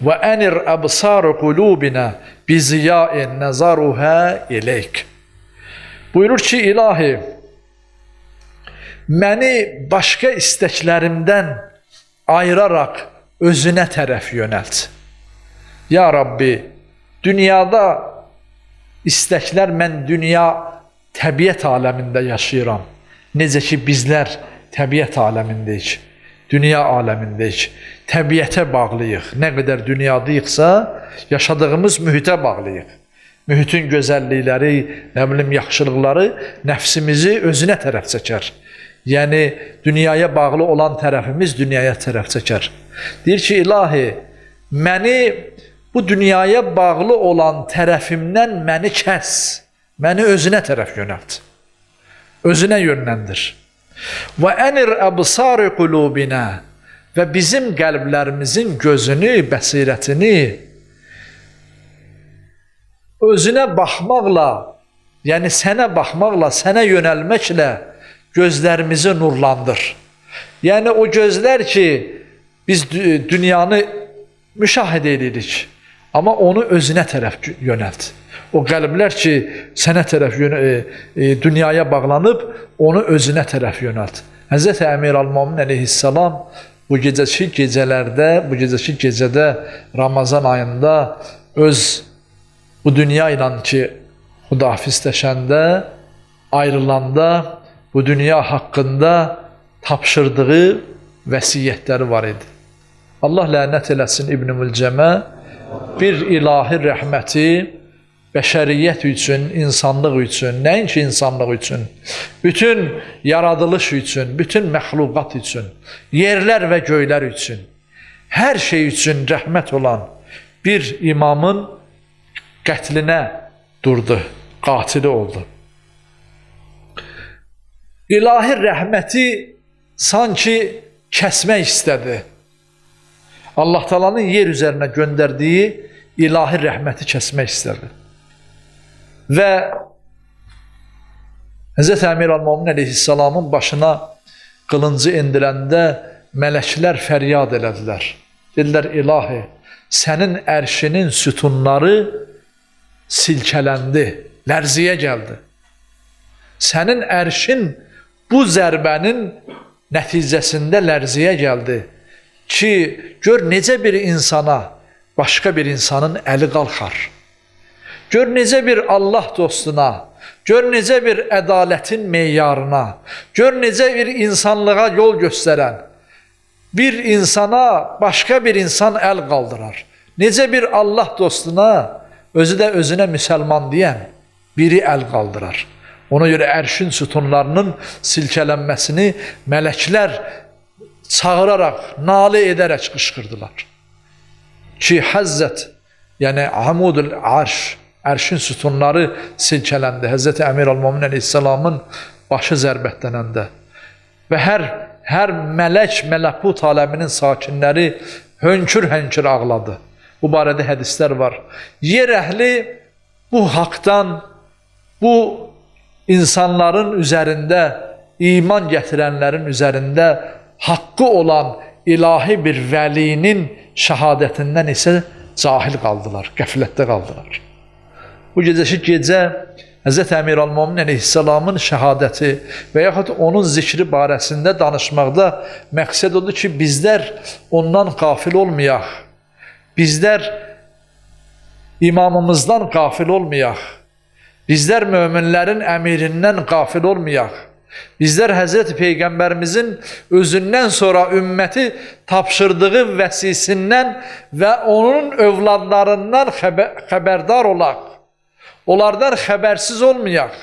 və ənir əbsar qulubina biziyain nəzaruhə ileyk. Buyurur ki, İlahi, məni başqa istəklərimdən ayıraraq özünə tərəf yönəlt. Ya Rabbi, dünyada İstəklər, mən dünya təbiət aləmində yaşayıram. Necə ki, bizlər təbiət aləmindəyik, dünya aləmindəyik, təbiətə bağlıyıq. Nə qədər dünyadayıqsa, yaşadığımız mühitə bağlıyıq. Mühitin gözəllikləri, nə bilim, yaxşılıqları nəfsimizi özünə tərəf çəkər. Yəni, dünyaya bağlı olan tərəfimiz dünyaya tərəf çəkər. Deyir ki, İlahi, məni bu dünyaya bağlı olan tərəfimdən məni kəs, məni özünə tərəf yönəlt, özünə yönləndir. Və ənir əbsar qulubina və bizim qəlblərimizin gözünü, bəsirətini özünə baxmaqla, yəni sənə baxmaqla, sənə yönəlməklə gözlərimizi nurlandır. Yəni o gözlər ki, biz dünyanı müşahidə edirik. Amma onu özünə tərəf yönəlt. O qəlblər ki, sənə tərəf dünyaya bağlanıb, onu özünə tərəf yönəlt. Həzrət Əmir Əl-Mömin əleyhissalam bu gecəki gecədə Ramazan ayında öz bu dünya ilə ki, xudafizləşəndə, ayrılanda bu dünya haqqında tapşırdığı vəsiyyətləri var idi. Allah lənət eləsin İbn-i Mülcəmə, bir ilahi rəhməti bəşəriyyət üçün, insanlıq üçün, nəinki insanlıq üçün, bütün yaradılış üçün, bütün məxluqat üçün, yerlər və göylər üçün, hər şey üçün rəhmət olan bir imamın qətlinə durdu, qatili oldu. İlahi rəhməti sanki kəsmək istədi. Allah Teala'nın yer üzərinə göndərdiyi ilahi rəhməti kəsmək istədi. Və Həzrət Əmir Əl-Mömin əleyhissalamın başına qılıncı endirəndə mələklər fəryad elədilər. Dedilər, İlahi, sənin ərşinin sütunları silkələndi, lərziyə gəldi. Sənin ərşin bu zərbənin nəticəsində lərziyə gəldi. Ki, gör necə bir insana başqa bir insanın əli qalxar. Gör necə bir Allah dostuna, gör necə bir ədalətin meyarına, gör necə bir insanlığa yol göstərən bir insana başqa bir insan əl qaldırar. Necə bir Allah dostuna, özü də özünə müsəlman deyən biri əl qaldırar. Ona görə ərşin sütunlarının silkələnməsini mələklər çağıraraq, nalə edərək qışqırdılar. Ki, Həzzət, yəni Hamudul Arş, ərşin sütunları silkələndi. Həzrət Əmir Əl-Mömin əleyhissalamın başı zərbətlənəndə və hər mələk, mələkut aləminin sakinləri hönkür-hönkür ağladı. Bu barədə hədislər var. Yer əhli bu haqdan, bu insanların üzərində, iman gətirənlərin üzərində haqqı olan ilahi bir vəlinin şəhadətindən isə cahil qaldılar, qəflətdə qaldılar. Bu gecəki gecə Hz. Əmir Əl-Mömin əleyhissalamın şəhadəti və yaxud onun zikri barəsində danışmaqda məqsəd odur ki, bizlər ondan qafil olmayaq, bizlər imamımızdan qafil olmayaq, bizlər möminlərin əmirindən qafil olmayaq, bizlər Hz. Peyğəmbərimizin özündən sonra ümməti tapşırdığı vəsisindən və onun övladlarından xəbərdar olaq. Onlardan xəbərsiz olmayaq.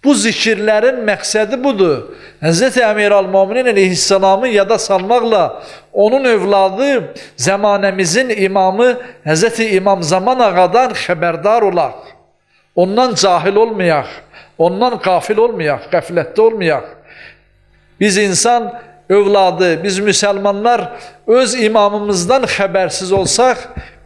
Bu zikirlərin məqsədi budur. Hz. Əmir Əl-Mömin əleyhissalamı yada salmaqla onun övladı, zəmanəmizin imamı Hz. İmam Zaman ağadan xəbərdar olaq. Ondan cahil olmayaq, ondan qafil olmayaq, qəflətdə olmayaq. Biz insan övladı, biz müsəlmanlar öz imamımızdan xəbərsiz olsaq,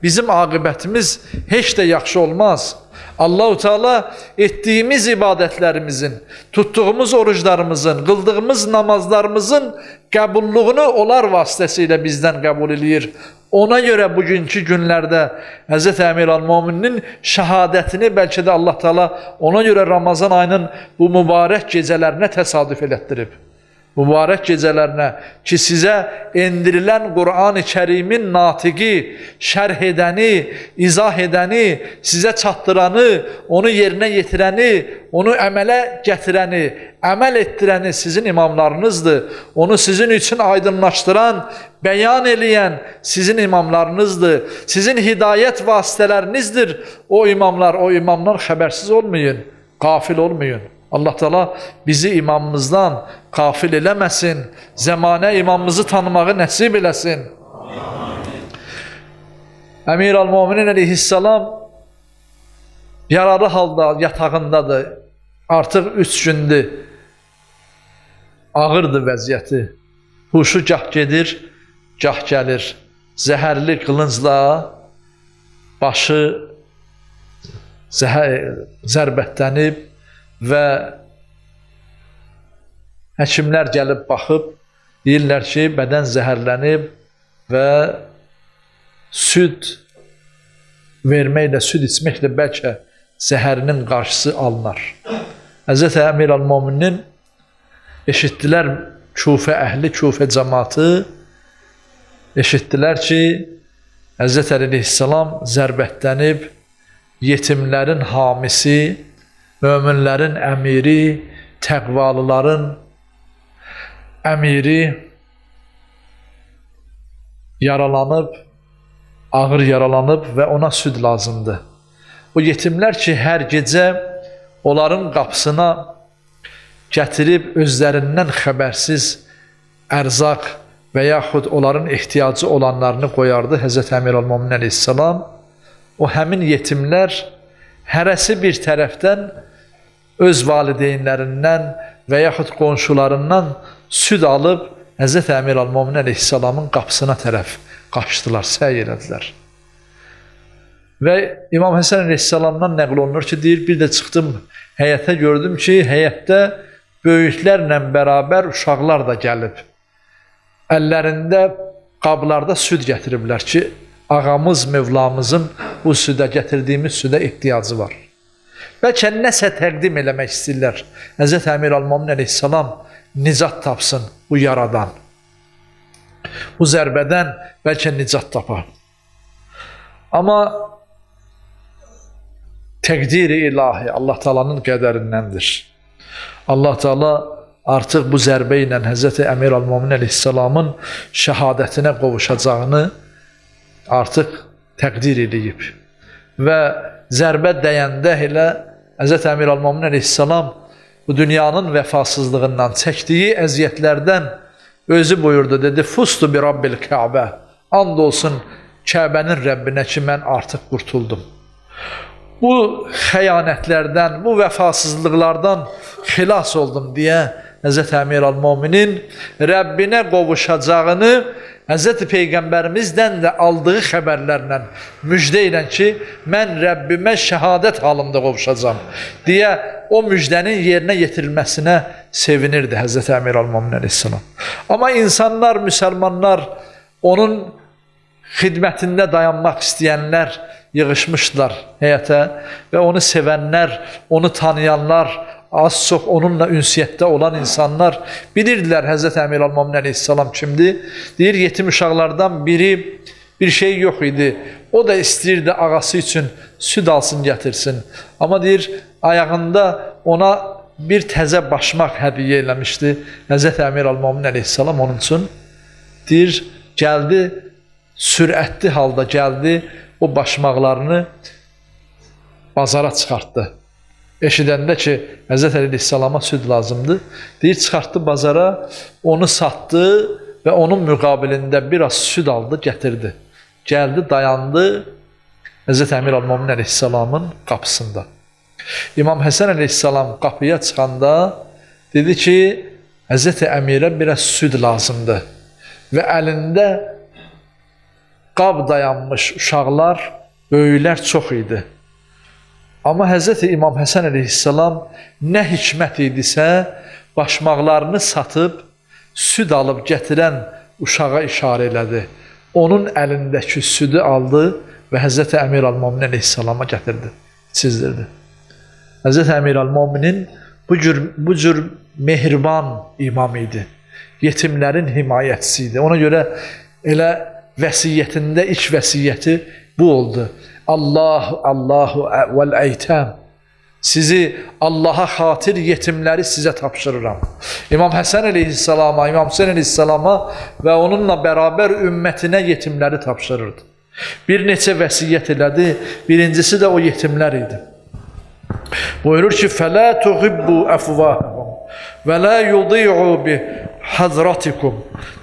bizim aqibətimiz heç də yaxşı olmaz. Allah-u Teala etdiyimiz ibadətlərimizin, tutduğumuz oruclarımızın, qıldığımız namazlarımızın qəbulluğunu onlar vasitəsilə bizdən qəbul edir. Ona görə bugünkü günlərdə Hz. Əmir Əl-Möminin şəhadətini bəlkə də Allah Teala ona görə Ramazan ayının bu mübarək gecələrinə təsadüf elətdirib. Mübarək gecələrinə ki, sizə endirilən Qur'an-ı Kərimin natiqi, şərh edəni, izah edəni, sizə çatdıranı, onu yerinə yetirəni, onu əmələ gətirəni, əməl etdirəni sizin imamlarınızdır. Onu sizin üçün aydınlaşdıran, bəyan eləyən sizin imamlarınızdır. Sizin hidayət vasitələrinizdir o imamlar. O imamlar xəbərsiz olmayın, qafil olmayın. Allah Teala bizi imamımızdan qafil eləməsin, zəmanə imamımızı tanımağı nəsib eləsin. Əmir Əl-Mömin əleyhissalam yaralı halda yatağındadır. Artıq 3 gündür. Ağırdır vəziyyəti. Huşu gah gedir, gah gəlir. Zəhərli qılıncla başı zərbətlənib və həkimlər gəlib baxıb, deyirlər ki, bədən zəhərlənib və süd verməklə, süd içməklə bəlkə zəhərinin qarşısı alınır. Hz. Əmir Əl-Möminin eşitdilər Kufə əhli, Kufə cəmaatı eşitdilər ki, Hz. Əleyhissalam zərbətlənib, yetimlərin hamisi, möminlərin əmiri, təqvalıların əmiri yaralanıb, ağır yaralanıb və ona süd lazımdır. O yetimlər ki, hər gecə onların qapısına gətirib özlərindən xəbərsiz ərzaq və yaxud onların ehtiyacı olanlarını qoyardı Hz. Əmir Əl-Mömin əleyhissalam. O həmin yetimlər hərəsi bir tərəfdən öz valideynlərindən və yaxud qonşularından süd alıb Hz. Əmir Əl-Mömin əleyhissalamın qapısına tərəf qaçdılar, səy elədilər. Və İmam Həsən əleyhissalamdan nəql olunur ki, deyir, bir də çıxdım həyətə, gördüm ki, həyətdə böyüklərlə bərabər uşaqlar da gəlib. Əllərində qablarda süd gətiriblər ki, ağamız, mövlamızın bu südə, gətirdiyimiz südə ehtiyacı var. Bəlkə nəsə təqdim eləmək istəyirlər. Hz. Əmir Əl-Mömin əleyhissalam nicat tapsın bu yaradan. Bu zərbədən bəlkə nicat tapar. Amma təqdiri ilahi Allah Teala'nın qədərindəndir. Allah Teala artıq bu zərbə ilə Hz. Əmir Əl-Mömin əleyhissalamın şəhadətinə qovuşacağını artıq təqdir edib. Və zərbə dəyəndə elə Hz. Əmir Əl-Mömin əleyhissalam bu dünyanın vəfasızlığından, çəkdiyi əziyyətlərdən özü buyurdu, dedi, Fustu bi Rabbil Kəbə, and olsun Kəbənin Rəbbinə ki, mən artıq qurtuldum. Bu xəyanətlərdən, bu vəfasızlıqlardan xilas oldum deyə Hz. Əmir Əl-Möminin Rəbbinə qovuşacağını Hz. Peyğəmbərimizdən də aldığı xəbərlərlə müjdə ilə ki, mən Rəbbimə şəhadət halında qovuşacam deyə o müjdənin yerinə yetirilməsinə sevinirdi Həzrəti Əmir Əl-Mömin əleyhissalam. Amma insanlar, müsəlmanlar, onun xidmətində dayanmaq istəyənlər yığışmışdılar həyətə və onu sevənlər, onu tanıyanlar, az çox onunla ünsiyyətdə olan insanlar bilirdilər Həzrəti Əmir Əl-Mömin əleyhissalam kimdir. Deyir, yetim uşaqlardan biri bir şey yox idi. O da istəyirdi ağası üçün süd alsın, gətirsin. Amma deyir, ayağında ona bir təzə başmaq hədiyyə eləmişdi Həzrəti Əmir Əl-Mömin əleyhissalam onun üçün. Deyir, gəldi, sürətli halda gəldi, o başmaqlarını bazara çıxartdı. Eşidəndə ki, Həzrəti Əleyhissalama süd lazımdır. Deyir, çıxartdı bazara, onu satdı və onun müqabilində biraz süd aldı, gətirdi. Gəldi, dayandı Həzrəti Əmir Əl-Mömin əleyhissalamın qapısında. İmam Həsən əleyhissalam qapıya çıxanda dedi ki, Həzrəti Əmirə biraz süd lazımdır. Və əlində qab dayanmış uşaqlar, böyüklər çox idi. Amma Həzrəti İmam Həsən əleyhissalam nə hikmət idisə, başmaqlarını satıb, süd alıb gətirən uşağa işarə elədi. Onun əlindəki südü aldı və Həzrəti Əmir Əl-Mömin əleyhissalama gətirdi, çizdirdi. Həzrəti Əmir Əl-Möminin bu cür mehriban imam idi. Yetimlərin himayətçisi idi. Ona görə elə vəsiyyətində ilk vəsiyyəti bu oldu. Allahu vəl-eytəm. Sizi Allaha xatir yetimləri sizə tapşırıram. İmam Həsən əleyhissalama, İmam Hüseyn əleyhissalama və onunla bərabər ümmətinə yetimləri tapşırırdı. Bir neçə vəsiyyət elədi. Birincisi də o yetimlər idi. Buyurur ki, فَلَا تُغِبُّوا أَفْوَاهَهُمْ وَلَا يُضِيعُوا بِحَضْرَتِكُمْ.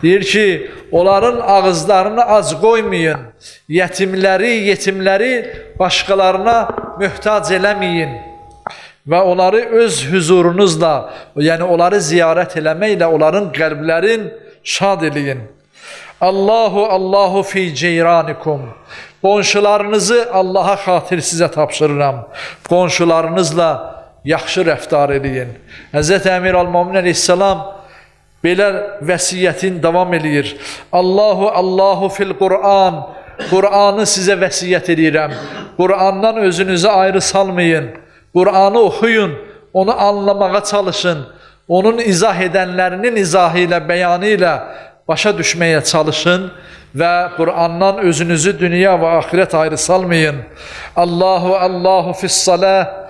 Deyir ki, onların ağızlarını ac qoymayın. Yetimləri başqalarına möhtac eləməyin. Və onları öz huzurunuzla, yəni onları ziyarət eləməklə onların qəlblərin şad eləyin. Allahu fi ceyranikum. Qonşularınızı Allaha xatir sizə tapşırıram. Qonşularınızla yaxşı rəftar eləyin. Həzrəti Əmir Əl-Mömin əleyhissalam belə vəsiyyətin davam eləyir. Allahu fil Qur'an. Qur'anı sizə vəsiyyət edirəm. Qur'andan özünüzü ayrı salmayın. Qur'anı oxuyun, onu anlamağa çalışın. Onun izah edənlərinin izahı ilə, bəyanı ilə başa düşməyə çalışın və Qur'andan özünüzü dünya və axirət ayrı salmayın. Allahu fis-salah.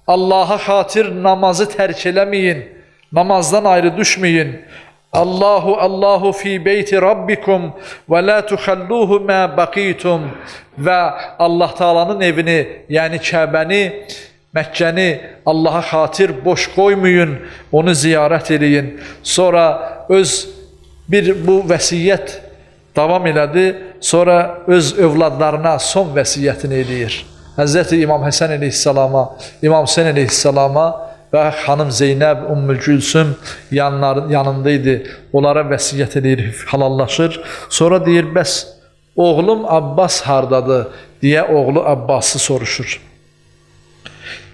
Allaha xatir namazı tərk eləməyin. Namazdan ayrı düşməyin. Allahu fi beyti rabbikum və la tuxalluhu ma baqitum. Və Allah Taala'nın evini, yəni Kəbəni, Məkkəni Allaha xatir boş qoymayın, onu ziyarət eləyin. Sonra bu vəsiyyət davam elədi, sonra öz övladlarına son vəsiyyətini eləyir. Həzrəti İmam Həsən əleyhissalama, İmam Hüseyn əleyhissalama və xanım Zeynəb, Ümmü Gülsüm yanındaydı. Onlara vəsiyyət edir, halallaşır. Sonra deyir, bəs oğlum Abbas hardadır deyə oğlu Abbası soruşur.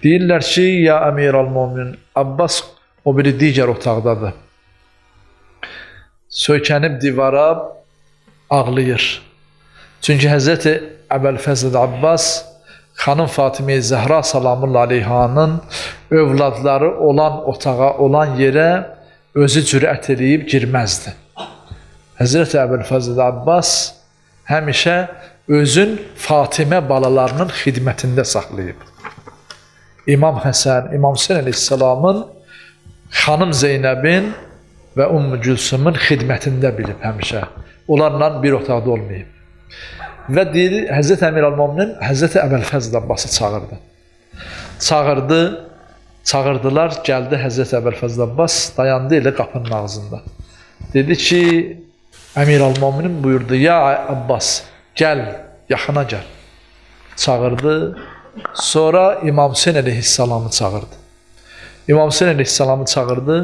Deyirlər ki, ya Əmir Əl-Mömin, Abbas o biri digər otaqdadır. Söykənib divara ağlayır. Çünki Həzrəti Əbəlfəzl Abbas xanım Fatimə-i Zəhra salamullah aleyhanın övladları olan otağa, olan yerə özü cürət edib girməzdi. Həzrəti Əbəlfəzl Abbas həmişə özün Fatimə balalarının xidmətində saxlayıb. İmam Həsən, İmam Hüseyn əleyhissalamın xanım Zeynəbin və Ümmü Gülsümün xidmətində bilib həmişə. Onlarla bir otaqda olmayıb. Və deyir, Həzrəti Əmir Əl-Möminin Həzrəti Əbəlfəzl Abbası çağırdı. Çağırdılar, gəldi Həzrəti Əbəlfəzl Abbas, dayandı elə qapının ağzında. Dedi ki, Əmir Əl-Möminin buyurdu, ya Abbas, gəl, yaxına gəl. Çağırdı. Sonra İmam Hüseyn əleyhissalamı çağırdı. İmam Hüseyn əleyhissalamı çağırdı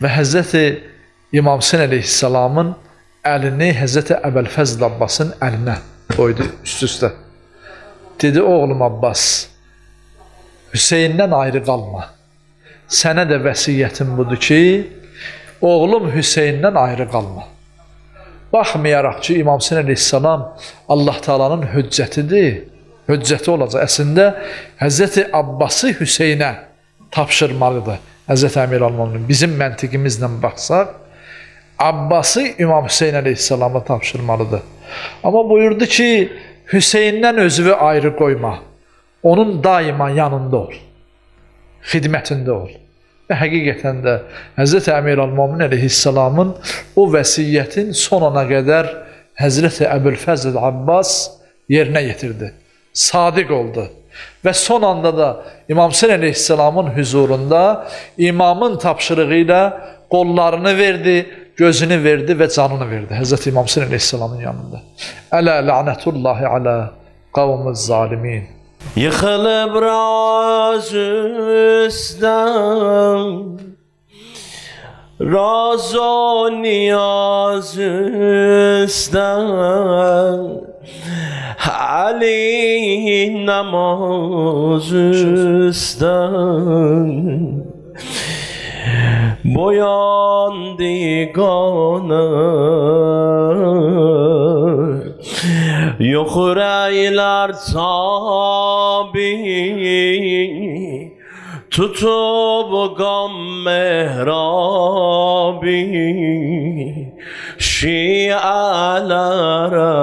və Həzrəti İmam Hüseyn əleyhissalamın əlini Həzrəti Əbəlfəzl Abbasın əlinə qoydu üst-üstə. Dedi, oğlum Abbas, Hüseyndən ayrı qalma. sənə də vəsiyyətim budur ki, oğlum Hüseyndən ayrı qalma. Baxmayaraq ki, İmam Hüseyin əleyhissalam Allah Taala'nın hüccətidir, hüccəti olacaq. Əslində, Həzrəti Abbası Hüseynə tapşırmalıdır. Həzrəti Əmir Almanın bizim məntiqimizlə baxsaq, Abbası İmam Hüseyin əleyhissalama tapşırmalıdır. Amma buyurdu ki, Hüseyndən özünü ayrı qoyma. Onun daima yanında ol, xidmətində ol. Və həqiqətən də Həzrəti Əmir Al-Mömin əleyhissalamın o vəsiyyətin son ana qədər Həzrəti Əbülfəzl Abbas yerinə yetirdi. Sadiq oldu. Və son anda da İmam Hüseyin əleyhissalamın huzurunda imamın tapşırığı ilə qollarını verdi, gözünü verdi və canını verdi. Həzrəti İmam Hüseyin əleyhissalamın yanında. Ələ la'netullahi alə qavmiz zalimin. Yıkılıp razüstem, razı niyaz üstem, Ali namaz üstem, boyandı kanı, yok reyler tabi, tutup gam mehrabi, şialar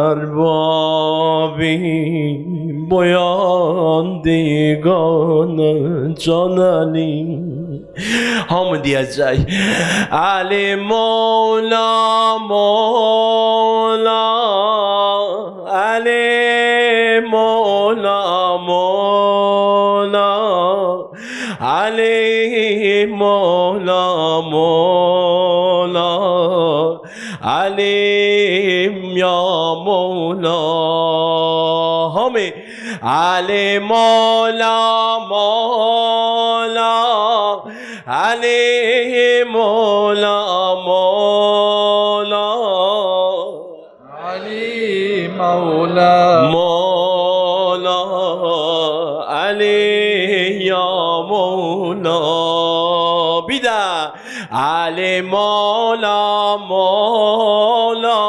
erbabi, boyandı kanı Can Ali. Hamı diyecek Ali Mola Mola, Ali Mola Mola, Ali Mola Mola, Alim ya Mola. Hami Ali Mola Mola, Ali Mola Mola, Ali Mevla Mola, Ali ya Mola. Bir daha Ali Mola Mola,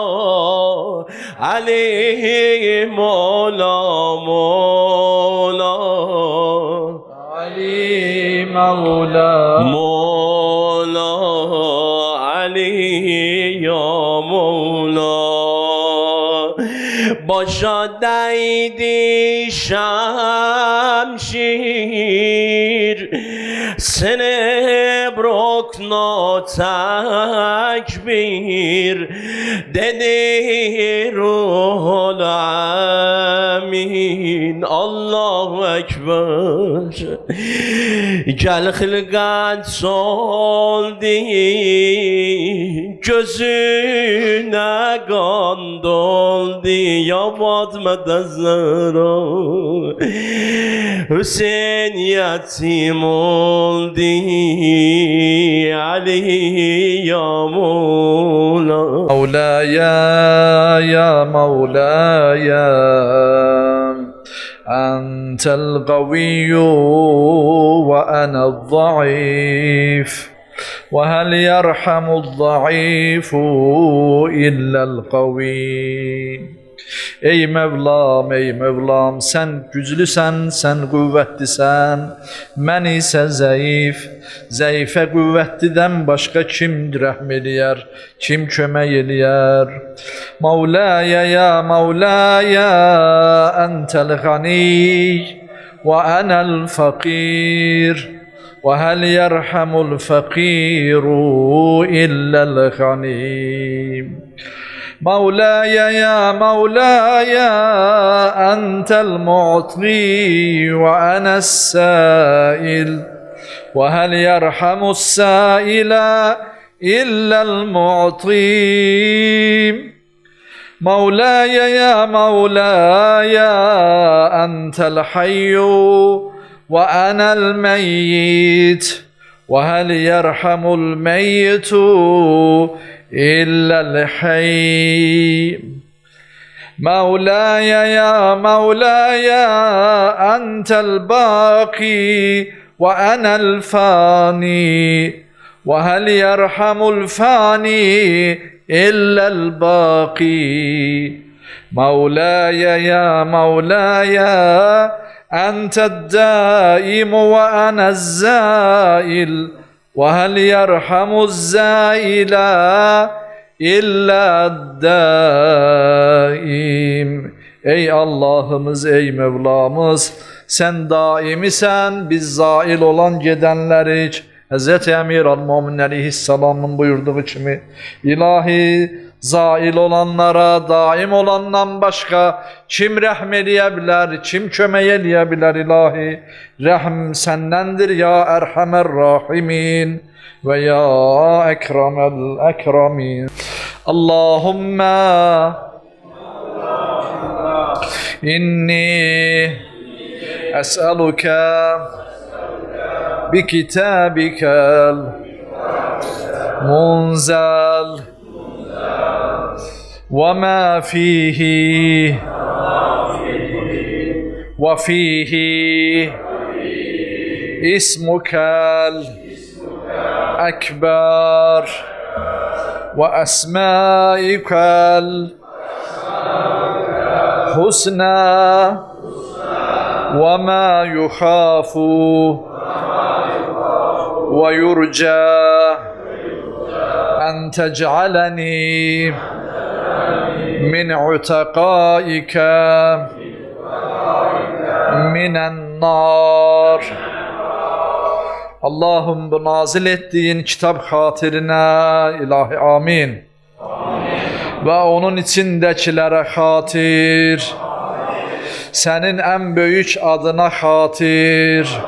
Ali Mola Mola, Ali Mevla Mola, Ali ya Mola. Başa değdi şemşir, seni brokno tekbir, dedi ruhul amin. Allahu Ekber. Gel hılgat soldi, gözüne kan doldu. Ya Fatma Zahra, Hüseyin yetim oldu, Ali ya Mevla. Mevlaya ya Mevlaya, Entel kaviyyu ve enel zayıf, ve hel yerhamul zayıfu illel kavi. Ey Mevlam, ey Mevlam, sen güclüsən, sen qüvvətlisən, mən isə zəif. Zəifə qüvvətlidən başqa kim rəhm eləyər, kim kömək eləyər? Mevlaya ya Mevlaya, entəl ğaniy və ənəl fəqir, və həl yərhamul fəqiru illəl ğaniy. مولاي يا مولاي أنت المعطي وأنا السائل وهل يرحم السائل إلا المعطي مولاي يا مولاي أنت الحي وأنا الميت وهل يرحم الميت إلا الحي مولاي يا مولاي أنت الباقي وأنا الفاني وهل يرحم الفاني إلا الباقي مولاي يا مولاي أنت الدائم وأنا الزائل وهل يرحم الزائل إلا الدائم. Ey Allah'ımız, ey Mevlamız, sen daimisən, biz zail olan gedenleri Hz. Emir al-Mumin aleyhisselamın buyurduğu kimi ilahi zail olanlara daim olandan başka kim rəhm eləyə bilər, kim kömək eləyə bilər ilahi? Rəhm səndəndir ya Erhamer Rahimin ve ya Ekremel Ekremin. Allahümme inni es'aluke بكتابك المنزل وما فيه وفيه اسمك الأكبر وأسمائك الحسنى وما يخاف ويرجى أن تجعلني من عتقائك من النار. Allah'ım bu nazil ettiğin kitap hatirine ilahi amin. Ve onun içindekilere hatir, senin en büyük adına hatir,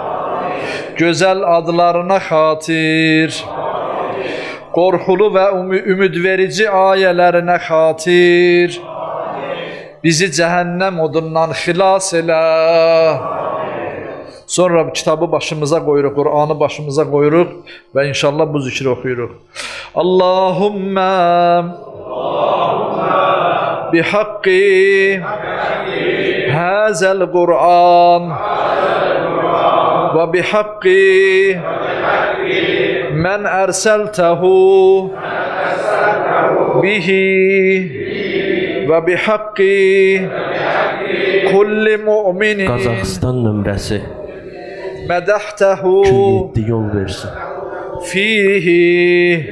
güzel adlarına hatir, korkulu ve ümid verici ayelerine hatir, bizi cehennem odundan xilas elə. Sonra kitabı başımıza koyuruq, Kur'an'ı başımıza koyuruq ve inşallah bu zikri okuyuruq. Allahümme bihakki hazel Kur'an ve bihakki men erseltehu bihi ve bihakki kulli mu'minin Qazaxıstan nömrəsi medahtehu 207 yol versin. fihi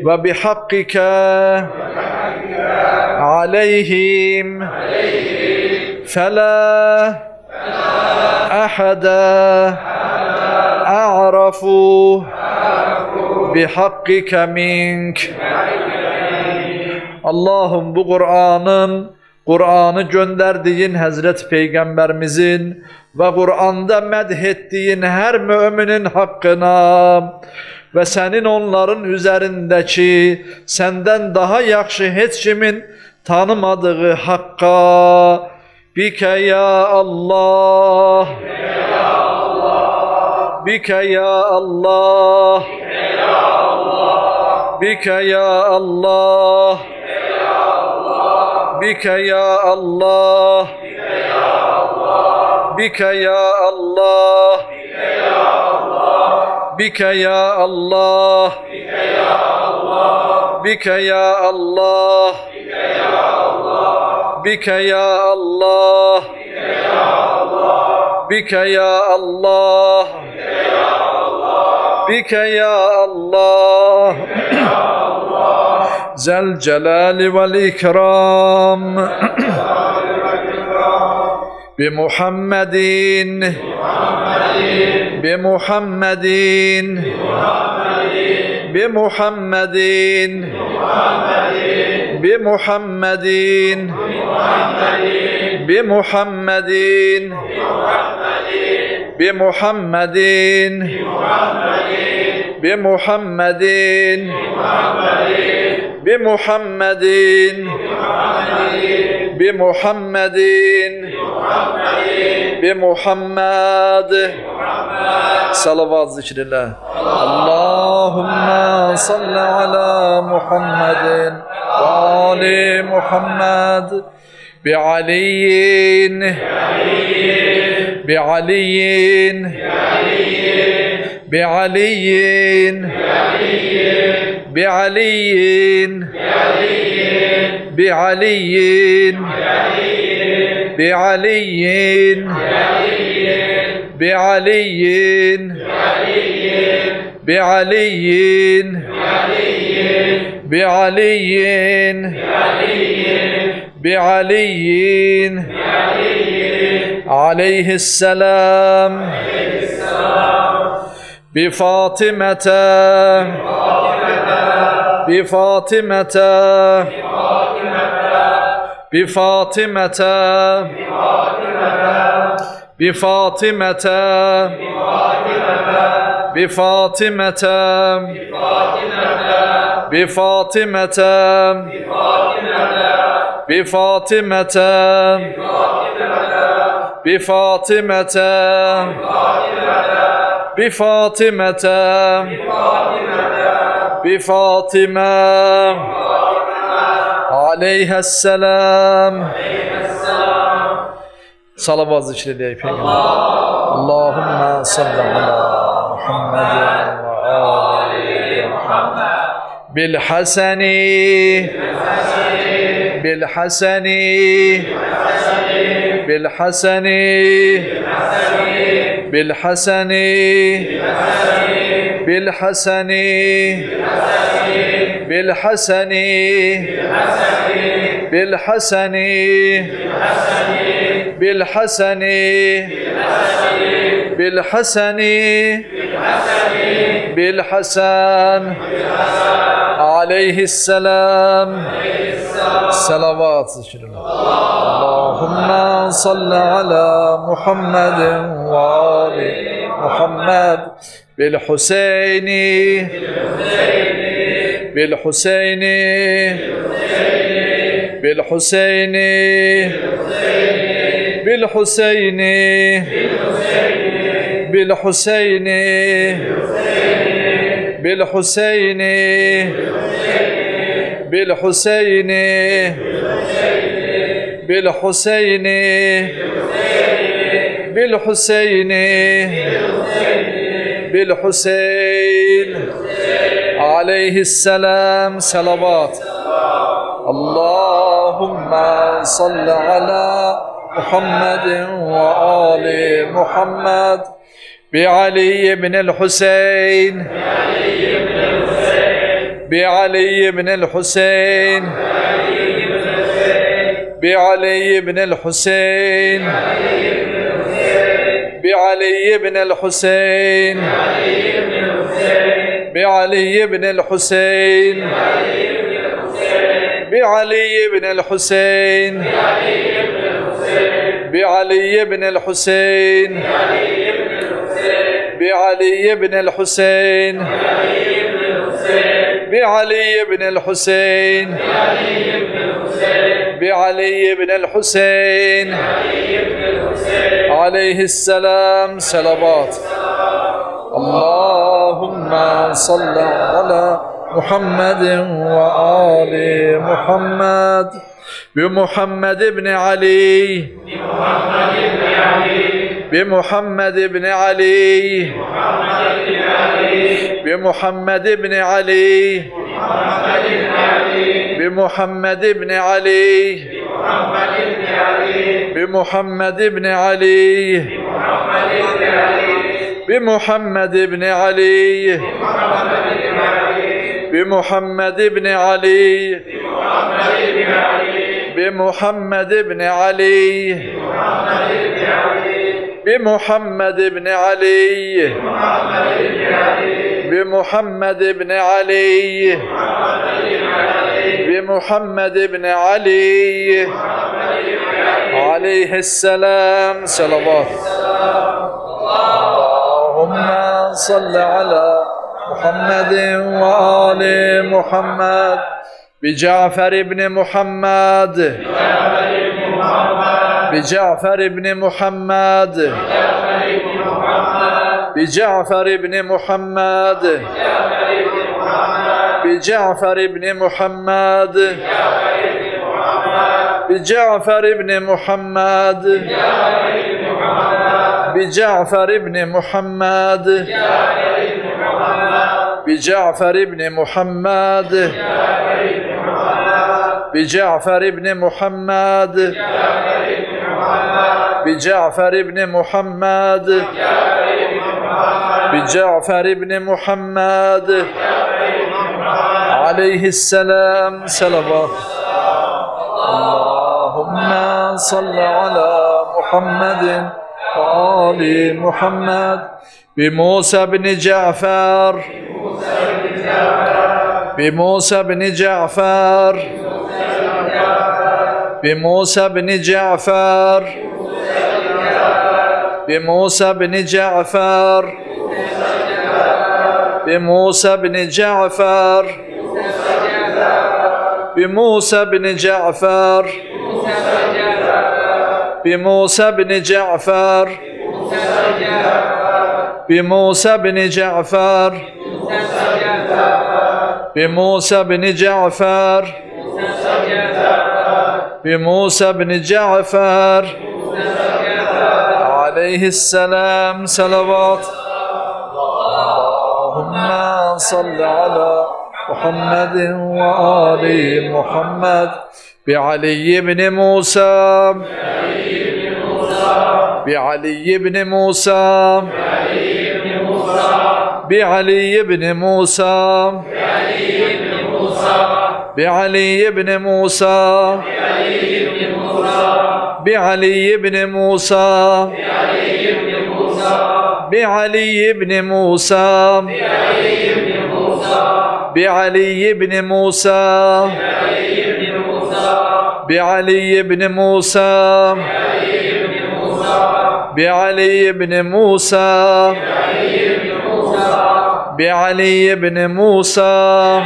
ve bihakkike aleyhim fela ahada a'rafu bihakkike mink. Allah'ım bu Kur'an'ı gönderdiğin Hazreti Peygamberimizin ve Kur'an'da medhettiğin her müminin hakkına ve senin onların üzerindeki senden daha yaxşı heç kimin tanımadığı hakka bike ya Allah, bike ya Allah, bike ya Allah, bike ya Allah, bike ya Allah, bike ya Allah, bike ya Allah, bike ya Allah, bike ya Allah, bike ya Allah, zel celali vel ikram bi Muhammedin bi Muhammedin bi Muhammedin bi Muhammedin bi Muhammedin bi Muhammedin bi Muhammedin bi Muhammedin bi Muhammedin bi Muhammed salavat zikrillah. Allahümme salli ala Muhammedin ve ali Muhammed bi aliyin بعلي بعلي بعلي بعلي بعلي بعلي بعلي بعلي عليه السلام بفاطمة بفاطمة بفاطمة بفاطمة بفاطمة بفاطمة بفاطمة بفاطمة بفاطمة بفاطمة عليها السلام صلوات ذكر اللهم صل على محمد وآل محمد بالحسن بالحسن بالحسن بالحسن بالحسن بالحسن بالحسن بالحسن بالحسن بالحسن عليه السلام صلوات اللهم صل على محمد وآل محمد بالحسين بالحسين بالحسين بالحسين بالحسين بالحسين بالحسين بالحسين بالحسين بالحسين عليه السلام صلوات اللهم صل على محمد وآل محمد بعلي بن الحسين بعلي بن الحسين بعلي بن الحسين بعلي بن الحسين بعلي بن الحسين بعلي بن الحسين بعلي بن الحسين بعلي بن الحسين بعلي بن الحسين بعلي بن الحسين عليه السلام صلوات اللهم صل على محمد وآل محمد بمحمد بن علي بمحمد بن علي بمحمد بن علي بمحمد بن علي بمحمد بن علي بمحمد بن علي بمحمد بن علي بمحمد بن علي بمحمد بن علي بمحمد بن علي بمحمد بن علي عليه السلام صلوات اللهم صل على محمد وآل محمد بجعفر بن محمد بجعفر بن محمد بجعفر بن محمد بجعفر بن محمد بجعفر بن محمد بجعفر بن محمد بجعفر بن محمد بجعفر بن محمد بجعفر بن محمد بجعفر بن محمد عليه السلام صلوات اللهم صل على محمد وآل محمد بموسى بن جعفر بموسى بن جعفر بموسى بن جعفر بموسى بن جعفر بموسى بن جعفر بموسى بن جعفر بموسى بن جعفر بموسى بن جعفر بموسى بن جعفر بموسى بن جعفر عليه السلام صلوات اللهم صل على محمد وآل محمد بعلي بن موسى بعلي بن موسى بعلي بن موسى بعلي بن موسى بعلي بن موسى بعلي بن موسى بعلي بن موسى بعلي بن موسى بعلي بن موسى بعلي بن موسى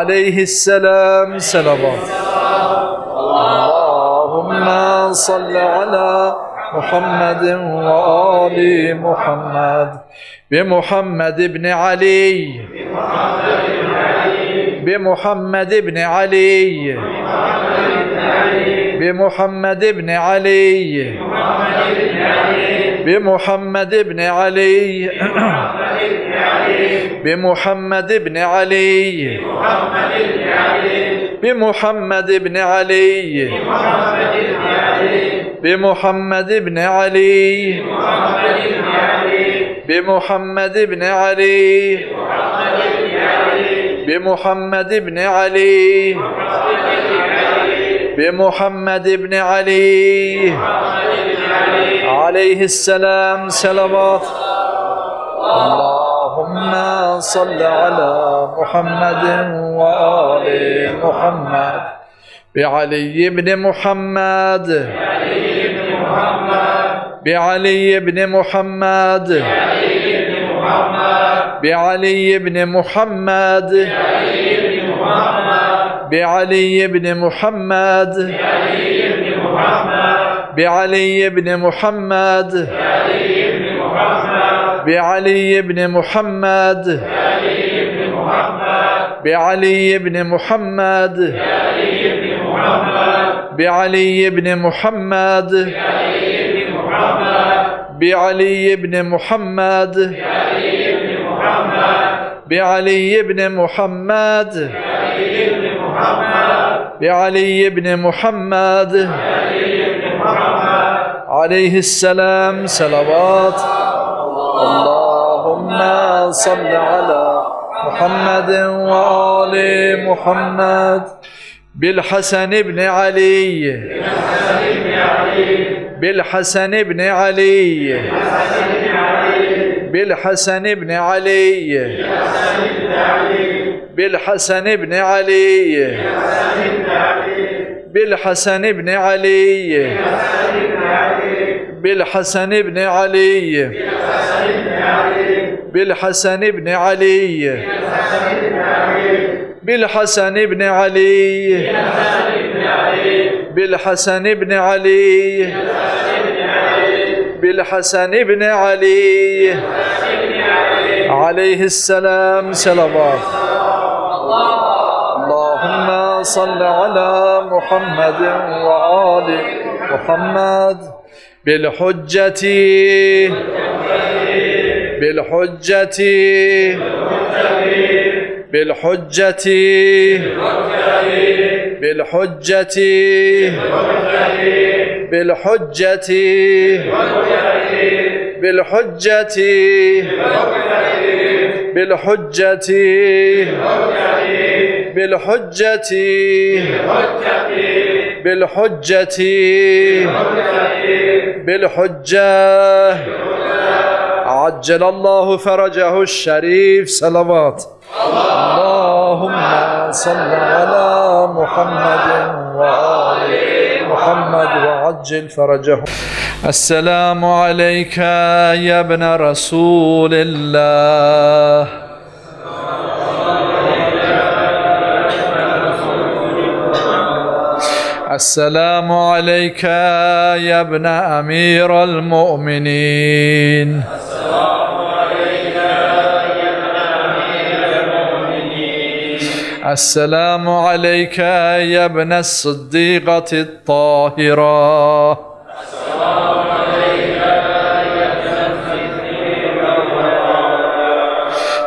عليه السلام صلوات اللهم صل على محمد وآل محمد بمحمد بن علي بمحمد بن علي بمحمد بن علي بمحمد بن علي بمحمد بن علي بمحمد بن علي بمحمد بن علي بمحمد بن علي بمحمد بن علي بمحمد بن علي عليه السلام صلوات اللهم صل على محمد وآل محمد بعلي بن محمد بعلي بن محمد بعلي بن محمد بعلي بن محمد بعلي بن محمد بعلي بن محمد بعلي بن محمد بعلي بن محمد بعلي بن محمد بعلي بن محمد بعلي بن محمد عليه السلام صلوات اللهم صل على محمد وآل محمد بالحسن بن علي بالحسن بن علي بالحسن بن علي بالحسن بن علي بالحسن بن علي بالحسن بن علي بالحسن بن علي بالحسن بن علي بالحسن بن علي بالحسن بن علي عليه السلام صلوات اللهم صل على محمد وآل محمد بالحجة بالحجة بالحجة بالحجة بالحجة بالحجة بالحجة بالحجة بالحجة بالحجة عجل الله فرجه الشريف. صلوات. اللهم صل على محمد وآل محمد وعجل فرجه. السلام عليك يا ابن رسول الله. السلام عليك يا ابن أمير المؤمنين. السلام عليك يا ابن الصديقة الطاهرة.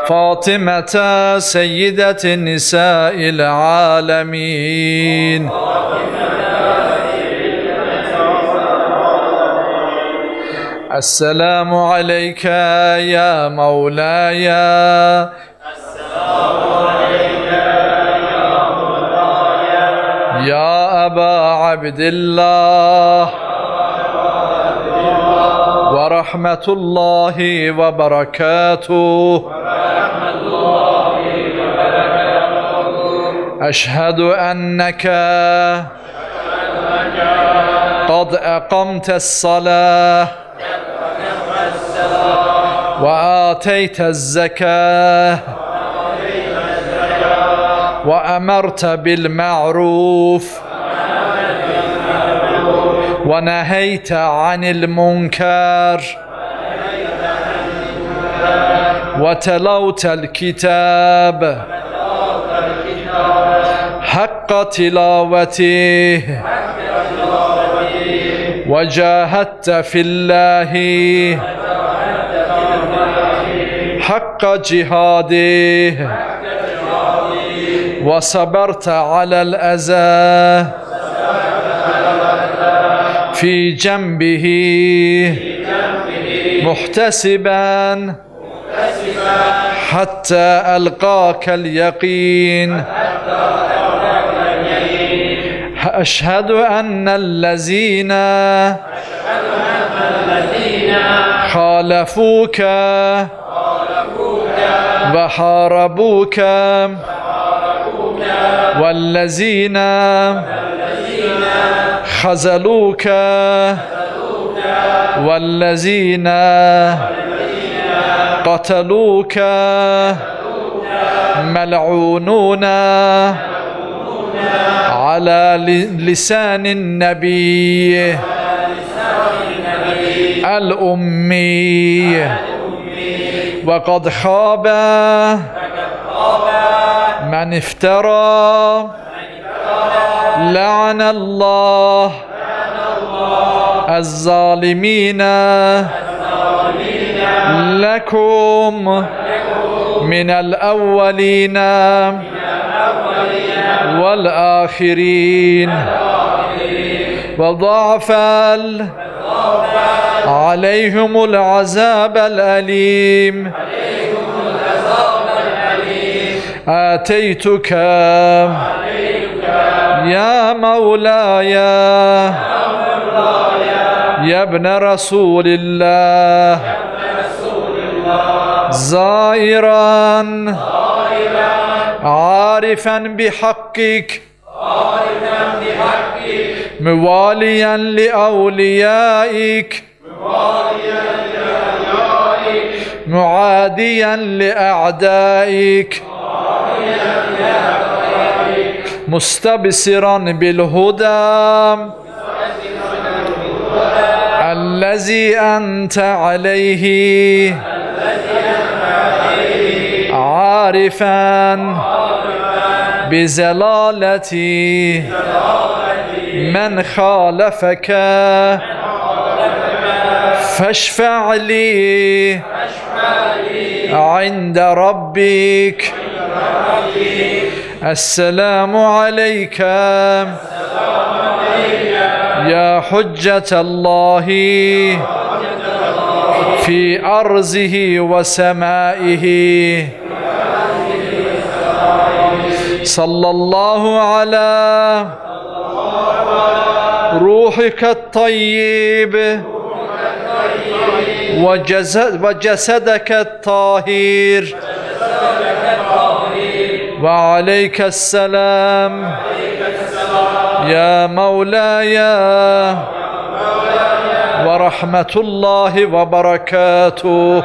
فاطمة سيدة نساء العالمين. السلام عليك يا مولاي. يا أبا عبد الله ورحمة الله وبركاته. أشهد أنك قد أقمت الصلاة وآتيت الزكاة وأمرت بالمعروف ونهيت عن المنكر وتلوت الكتاب حق تلاوته وجاهدت في الله حق جهاده وصبرت على الأذى في جنبه محتسبا حتى ألقاك اليقين. أشهد أن الذين خالفوك وحاربوك والذين خذلوك والذين قتلوك ملعونون على لسان النبي الأمي. وقد خاب من افترى. لعن الله الظالمين لكم من الأولين والآخرين. وضاعف عليهم العذاب الأليم. آتيتك يا مولاي يا ابن رسول الله زائرا عارفا بحقك مواليا لأوليائك معاديا لأعدائك مستبصرا بالهدى الذي أنت عليه عارفا بزلالة من خالفك فاشفع لي عند ربك. السلام عليك يا حجة الله في أرضه وسمائه. صلى الله على روحك الطيب وجسدك الطاهر، وعليك السلام يا مولاي ورحمة الله وبركاته.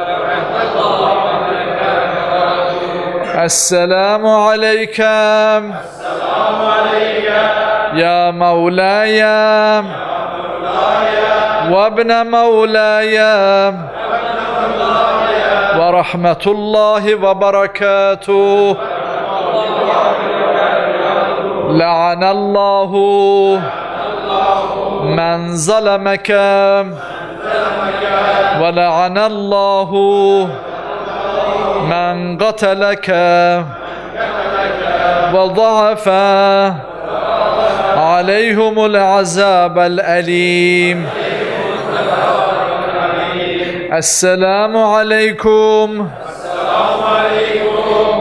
السلام عليك يا مولاي وابن مولاي ورحمة الله وبركاته. لعن الله من ظلمك ولعن الله من قتلك وضعف عليهم العذاب الأليم. السلام عليكم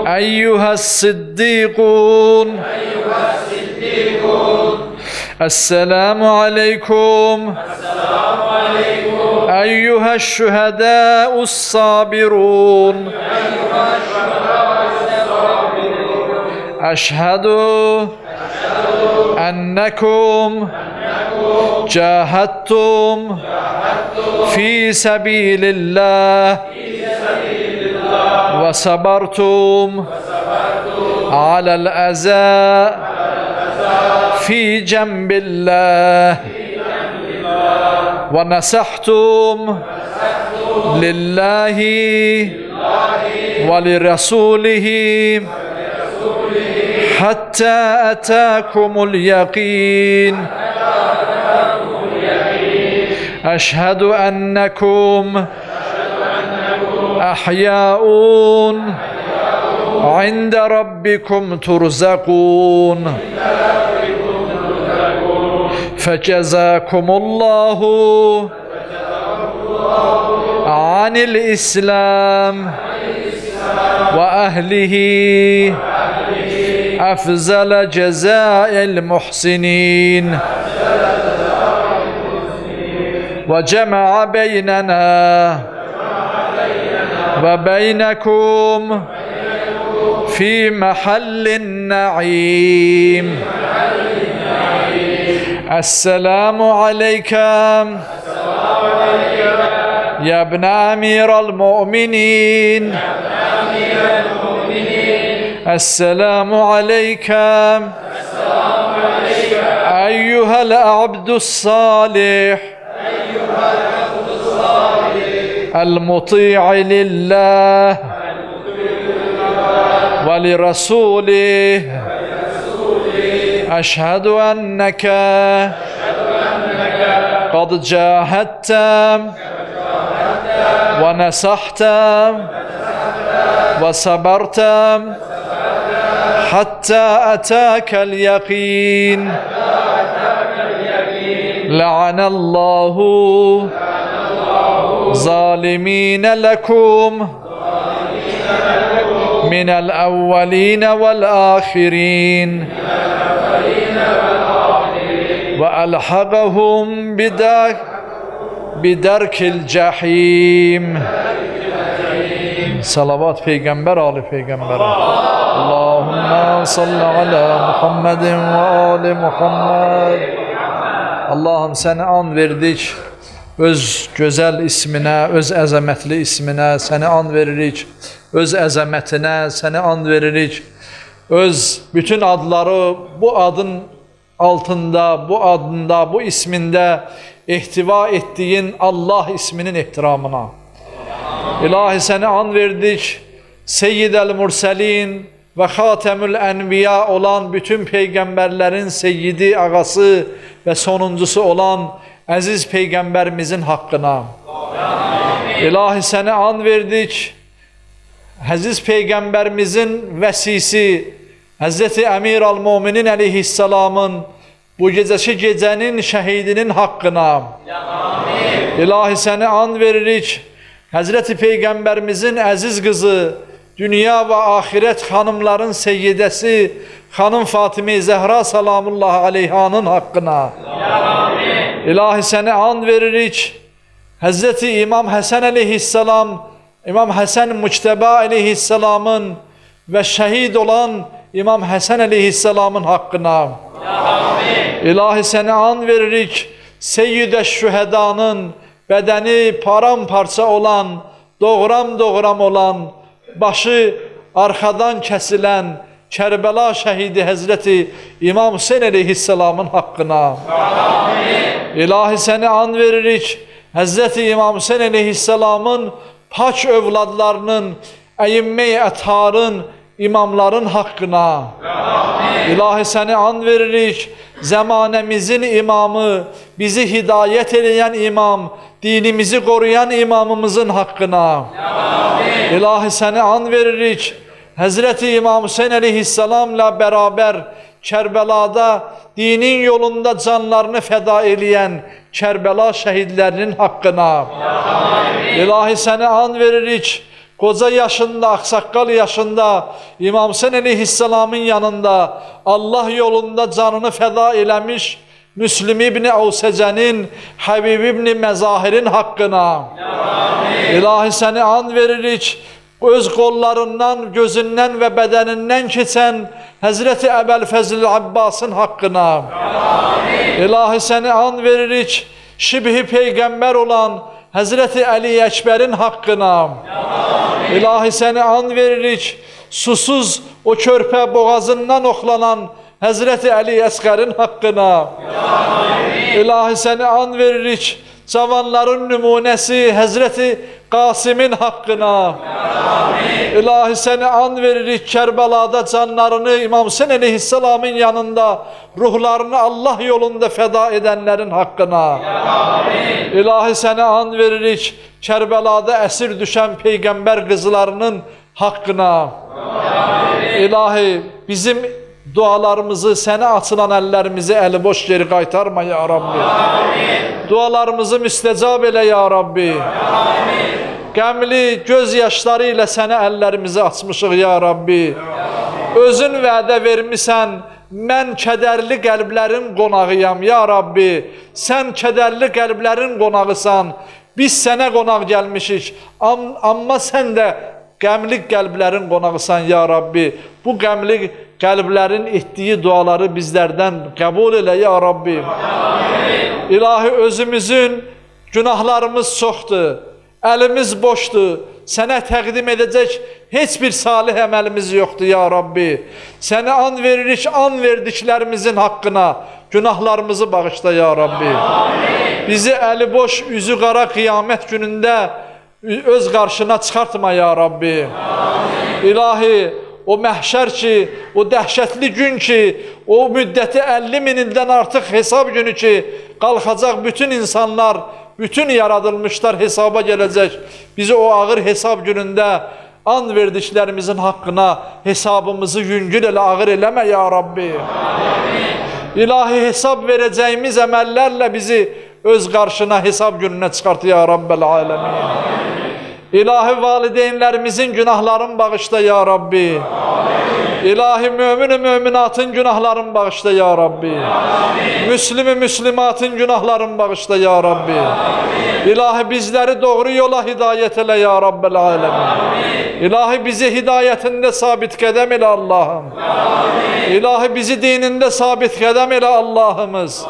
أيها الصديقون. السلام عليكم أيها الشهداء الصابرون. أشهد أنكم جاهدتم في سبيل الله وصبرتم على الأذى في جنب الله ونصحتم لله ولرسوله حتى أتاكم اليقين. أشهد أنكم أحياء عند ربكم ترزقون. فجزاكم الله عن الإسلام وأهله أفضل جزاء المحسنين، وجمع بيننا وبينكم في محل النعيم. السلام عليك يا ابن أمير المؤمنين. السلام عليك أيها العبد الصالح المطيع لله ولرسوله. أشهد أنك قد جاهدت ونصحت وصبرت حتى أتاك اليقين. لعن الله ظالمين لكم من الأولين والآخرين، وألحقهم بدرك الجحيم. صلوات Peygamber Ali Peygamber. Allahümme salli ala Muhammedin ve ali Muhammed. Allah'ım seni an verdik. Öz gözəl isminə, öz əzəmətli isminə səni an veririk. Öz əzəmətinə səni an veririk. Öz bütün adları bu adın altında, bu adında, bu ismində ihtiva ettiğin Allah isminin ehtiramına. İlahi səni an verdik. Seyyid-el Murselin ve Hatemül Enbiya olan bütün peygamberlerin seyyidi, ağası ve sonuncusu olan Aziz Peygamberimizin hakkına. İlahi səni an verdik. Əziz Peyğəmbərimizin vəsisi Həzrəti Əmir al-Müminin əleyhissalamın bu gecənin şəhidinin haqqına. İlahi səni an veririk. Həzrəti Peyğəmbərimizin əziz qızı, dünya və axirət xanımların seyyidəsi Xanım Fatimə Zəhra salamullahi aleyhanın haqqına. İlahi səni an veririk. Həzrəti İmam Həsən əleyhissalam, İmam Həsən Müctəba əleyhissalamın və şəhid olan İmam Həsən əleyhissalamın haqqına. İlahi səni an veririk. Seyyid-i Şühədanın bədəni paramparça olan, doğram olan, başı arxadan kəsilən Kərbəla şəhidi Həzrəti İmam Hüseyin əleyhissalamın haqqına. İlahi səni an veririk. Həzrəti İmam Hüseyin əleyhissalamın pak övladlarının, əyimmə-i ətharın, imamların haqqına. İlahi səni an veririk. Zəmanəmizin imamı, bizi hidayət edən imam, dinimizi qoruyan imamımızın haqqına. İlahi səni an veririk. Həzrəti İmam Hüseyin əleyhissalamla bərabər Kərbəlada dinin yolunda canlarını fəda eləyən Kərbəla şəhidlərinin haqqına. İlahi səni an veririk. Qoca yaşında, ağsaqqal yaşında İmam Hüseyin əleyhissalamın yanında Allah yolunda canını fəda eləmiş Müslim İbni Əvsəcənin, Habib İbni Məzahirin haqqına. İlahi səni an veririk. Öz qollarından, gözündən və bədənindən keçən Həzrəti Əbəlfəzl Abbasın haqqına. İlahi səni an veririk. Şibhi Peyğəmbər olan Həzrəti Əli Əkbərin haqqına. İlahi səni an veririk. Susuz o körpə boğazından oxlanan Həzrəti Əli Əsqərin haqqına. İlahi səni an veririk. Cavanların nümunəsi Həzrəti Qasimin haqqına. İlahi səni an veririk. Kərbəlada canlarını İmam Hüseyin əleyhissalamın yanında ruhlarını Allah yolunda fəda edənlərin haqqına. İlahi səni an veririk. Kərbəlada əsir düşən Peyğəmbər qızlarının haqqına. İlahi bizim dualarımızı, sənə açılan əllərimizi əli boş geri qaytarma ya Rabbi. Dualarımızı müstəcab elə ya Rabbi. Qəmli göz yaşları ilə sənə əllərimizi açmışıq ya Rabbi. Özün vədə vermisən, mən kədərli qəlblərin qonağıyam ya Rabbi. Sən kədərli qəlblərin qonağısan, biz sənə qonaq gəlmişik. Amma sən də qəmli qəlblərin qonağısan ya Rabbi. Bu qəmli qəlblərin etdiyi duaları bizlərdən qəbul elə ya Rabbi. İlahi özümüzün günahlarımız çoxdur, əlimiz boşdur, sənə təqdim edəcək heç bir salih əməlimiz yoxdur ya Rabbi. Sənə an veririk, an verdiklərimizin haqqına, günahlarımızı bağışla ya Rabbi. Bizi əli boş, üzü qara qiyamət günündə öz qarşına çıxartma ya Rabbi. İlahi, o məhşər ki, o dəhşətli gün ki, o müddəti 50 min ildən artıq hesab günü ki, qalxacaq bütün insanlar, bütün yaradılmışlar hesaba gələcək. Bizi o ağır hesab günündə an verdiklərimizin haqqına hesabımızı yüngül elə, ağır eləmə ya Rabbi. İlahi hesab verəcəyimiz əməllərlə bizi öz qarşına hesab gününə çıxart ya Rabbəl aləmin. İlahi valideynlərimizin günahlarını bağışla ya Rabbi. İlahi mömin-i möminatın günahlarını bağışla ya Rabbi. Müslüm-i müslimatın günahlarını bağışla ya Rabbi. İlahi bizləri doğru yola hidayət elə ya Rabbəl aləmin. İlahi bizi hidayətində sabit qədəm elə Allahım. İlahi bizi dinində sabit qədəm elə Allahımız.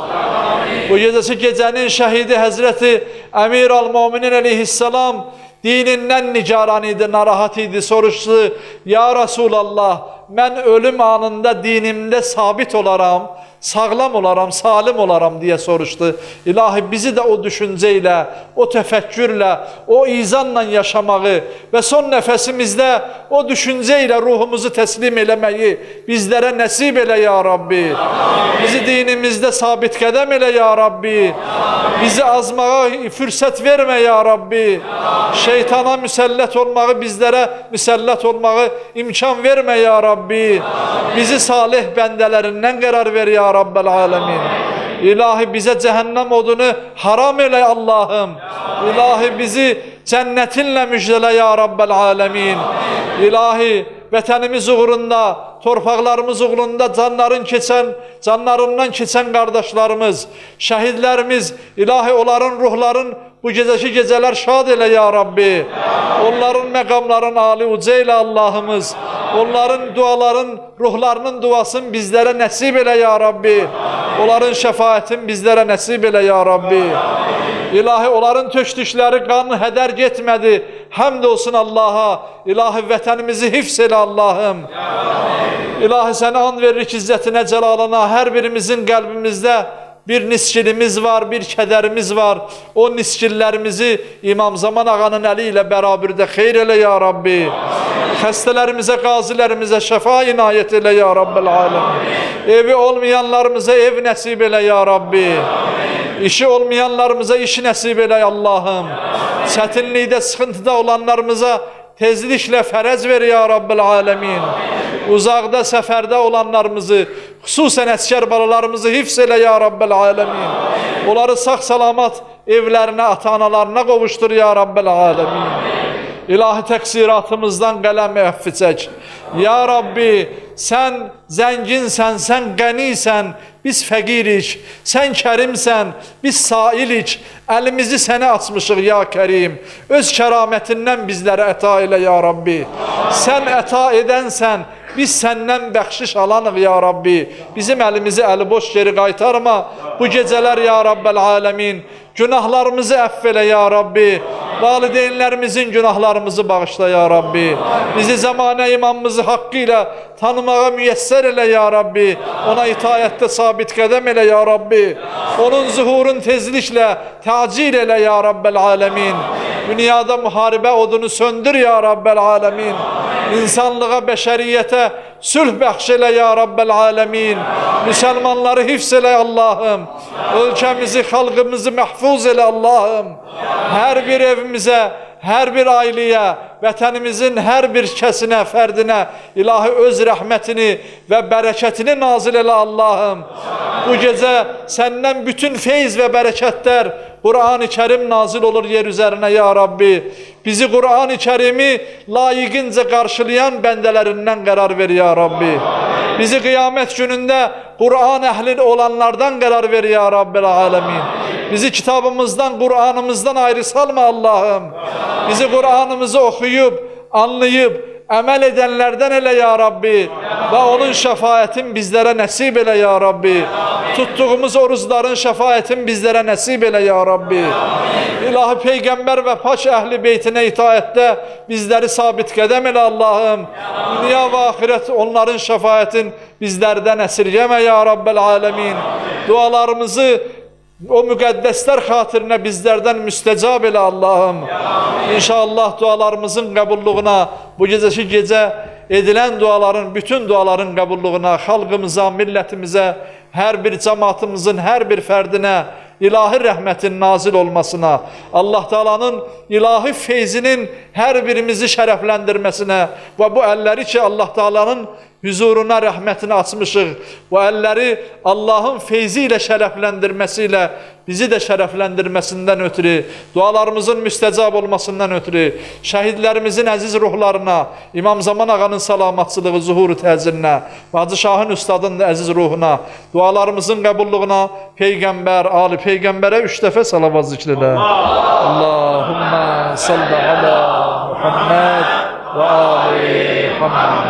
Bu gecənin şəhidi Həzrəti Əmir al-Müminin əleyhissalam dinindən nigaran idi, narahat idi, soruşdu, ya Rasulallah, mən ölüm anında dinimdə sabit olaram, sağlam olaram, salim olaram diye soruştu. İlahi bizi de o düşünceyle, o tefekkürle, o izanla yaşamağı ve son nefesimizde o düşünceyle ruhumuzu teslim eləməyi bizlere nasip eyle ya Rabbi. Bizi dinimizde sabit kadem eyle ya Rabbi. Bizi azmağa fürsət verme ya Rabbi. Şeytana müsellet olmağı bizlere müsellet olmağı imkan verme ya Rabbi. Bizi salih bendelerinden karar ver ya Rabbel alemin. İlahi bize cehennem odunu haram eyle Allah'ım. İlahi bizi cennetinle müjdele ya Rabbel alemin. İlahi vətənimiz uğrunda, torpaqlarımız uğrunda canlarından keçən qardaşlarımız, şəhidlərimiz, ilahi onların ruhların bu gecəki gecələr şad elə ya Rabbi. Onların məqamların ali uca elə Allahımız. Onların duaların, ruhlarının duasını bizlərə nəsib elə ya Rabbi. Onların şəfaətin bizlərə nəsib elə ya Rabbi. İlahi onların tökdükləri qanı hədər getmədi. Həmd olsun Allah'a. İlahi vətənimizi hifz elə Allah'ım. İlahi sənə and veririk izzətinə, cəlalına. Hər birimizin qəlbimizdə bir niskilimiz var, bir kədərimiz var. O niskillərimizi İmam Zaman ağanın əli ilə bərabərdə xeyr elə ya Rabbi. Xəstələrimizə, qazilərimizə şəfa inayət elə ya Rabbel aləm. Evi olmayanlarımıza ev nəsib elə ya Rabbi. İşi olmayanlarımıza iş nəsib elə Allah'ım. Çətinlikdə, sıxıntıda olanlarımıza tezliklə fərəz ver ya Rabbel alemin. Uzaqda, səfərdə olanlarımızı, xüsusən əskər balalarımızı hifz elə ya Rabbel alemin. Onları sağ salamat evlərinə, ata-analarına qovuşdur ya Rabbel alemin. İlahi təqsiratımızdan qələm əffi çək. Ya Rabbi, sən zənginsən, sən qənisən, biz fəqirik. Sən kərimsən, biz sailik. Əlimizi sənə açmışıq ya Kərim. Öz kəramətindən bizlərə əta elə ya Rabbi. Sən əta edənsən, biz səndən bəxşiş alanıq ya Rabbi. Bizim əlimizi əli boş geri qaytarma. Bu gecələr ya Rabbel alemin. Günahlarımızı əff elə ya Rabbi. Valideynlərimizin günahlarımızı bağışla ya Rabbi. Bizi zamanə imamımızı haqqı ilə tanımağa müyəssər elə ya Rabbi. Ona itayətdə sabit qədəm elə ya Rabbi. Onun zuhurun tezliklə tacil elə ya Rabbel alemin. Dünyada müharibə odunu söndür ya Rabbel alemin. İnsanlığa, bəşəriyyətə sülh bəxş elə ya Rabbel alemin. Müsəlmanları hifz elə Allah'ım. Ölkəmizi, xalqımızı məhfuz elə Allah'ım. Hər bir evimizə, hər bir ailəyə, vətənimizin hər bir kəsinə, fərdinə ilahi öz rəhmətini və bərəkətini nazil elə Allah'ım. Bu gecə səndən bütün feyz və bərəkətlər Kur'an-ı Kerim nazil olur yer üzerine ya Rabbi. Bizi Kur'an-ı Kerim'i layıkınca karşılayan bendelerinden karar ver ya Rabbi. Bizi kıyamet gününde Kur'an ehli olanlardan karar ver ya Rabbel alemin. Bizi kitabımızdan, Kur'an'ımızdan ayrı salma Allah'ım. Bizi Kur'an'ımızı okuyup, anlayıp, əməl edenlerden elə ya Rabbi ve onun şəfaətin bizlere nasip elə ya Rabbi. Tuttuğumuz oruçların şəfaətin bizlere nasip elə ya Rabbi. İlahi Peygamber ve paç ehli beytine itaətdə bizleri sabit qədəm elə Allah'ım. Dünya ve ahiret onların şəfaətin bizlerden əsirgəmə ya Rabbel alemin. Dualarımızı o müqəddəslər xatirinə bizlərdən müstəcab elə Allah'ım. İnşallah dualarımızın qəbulluğuna, bu gecəki gecə edilən duaların, bütün duaların qəbulluğuna, xalqımıza, millətimizə, hər bir cəmaatımızın hər bir fərdinə ilahi rəhmətin nazil olmasına, Allah Taala'nın ilahi feyzinin hər birimizi şərəfləndirməsinə və bu əlləri ki Allah Taala'nın huzuruna rəhmətini açmışıq. Bu əlləri Allah'ın feyzi ilə şərəfləndirməsiyle bizi də şərəfləndirməsindən ötürü, dualarımızın müstəcab olmasından ötürü, şəhidlərimizin əziz ruhlarına, İmam Zaman ağanın salamatçılığı, zuhuru təzirinə, Hacı Şahın Ustadın əziz ruhuna, dualarımızın qəbulluğuna, Peygamber, Ali Peygamber'e 3 dəfə salavat zikrilə. Allahümme salli ala Muhammed ve Ali Muhammed.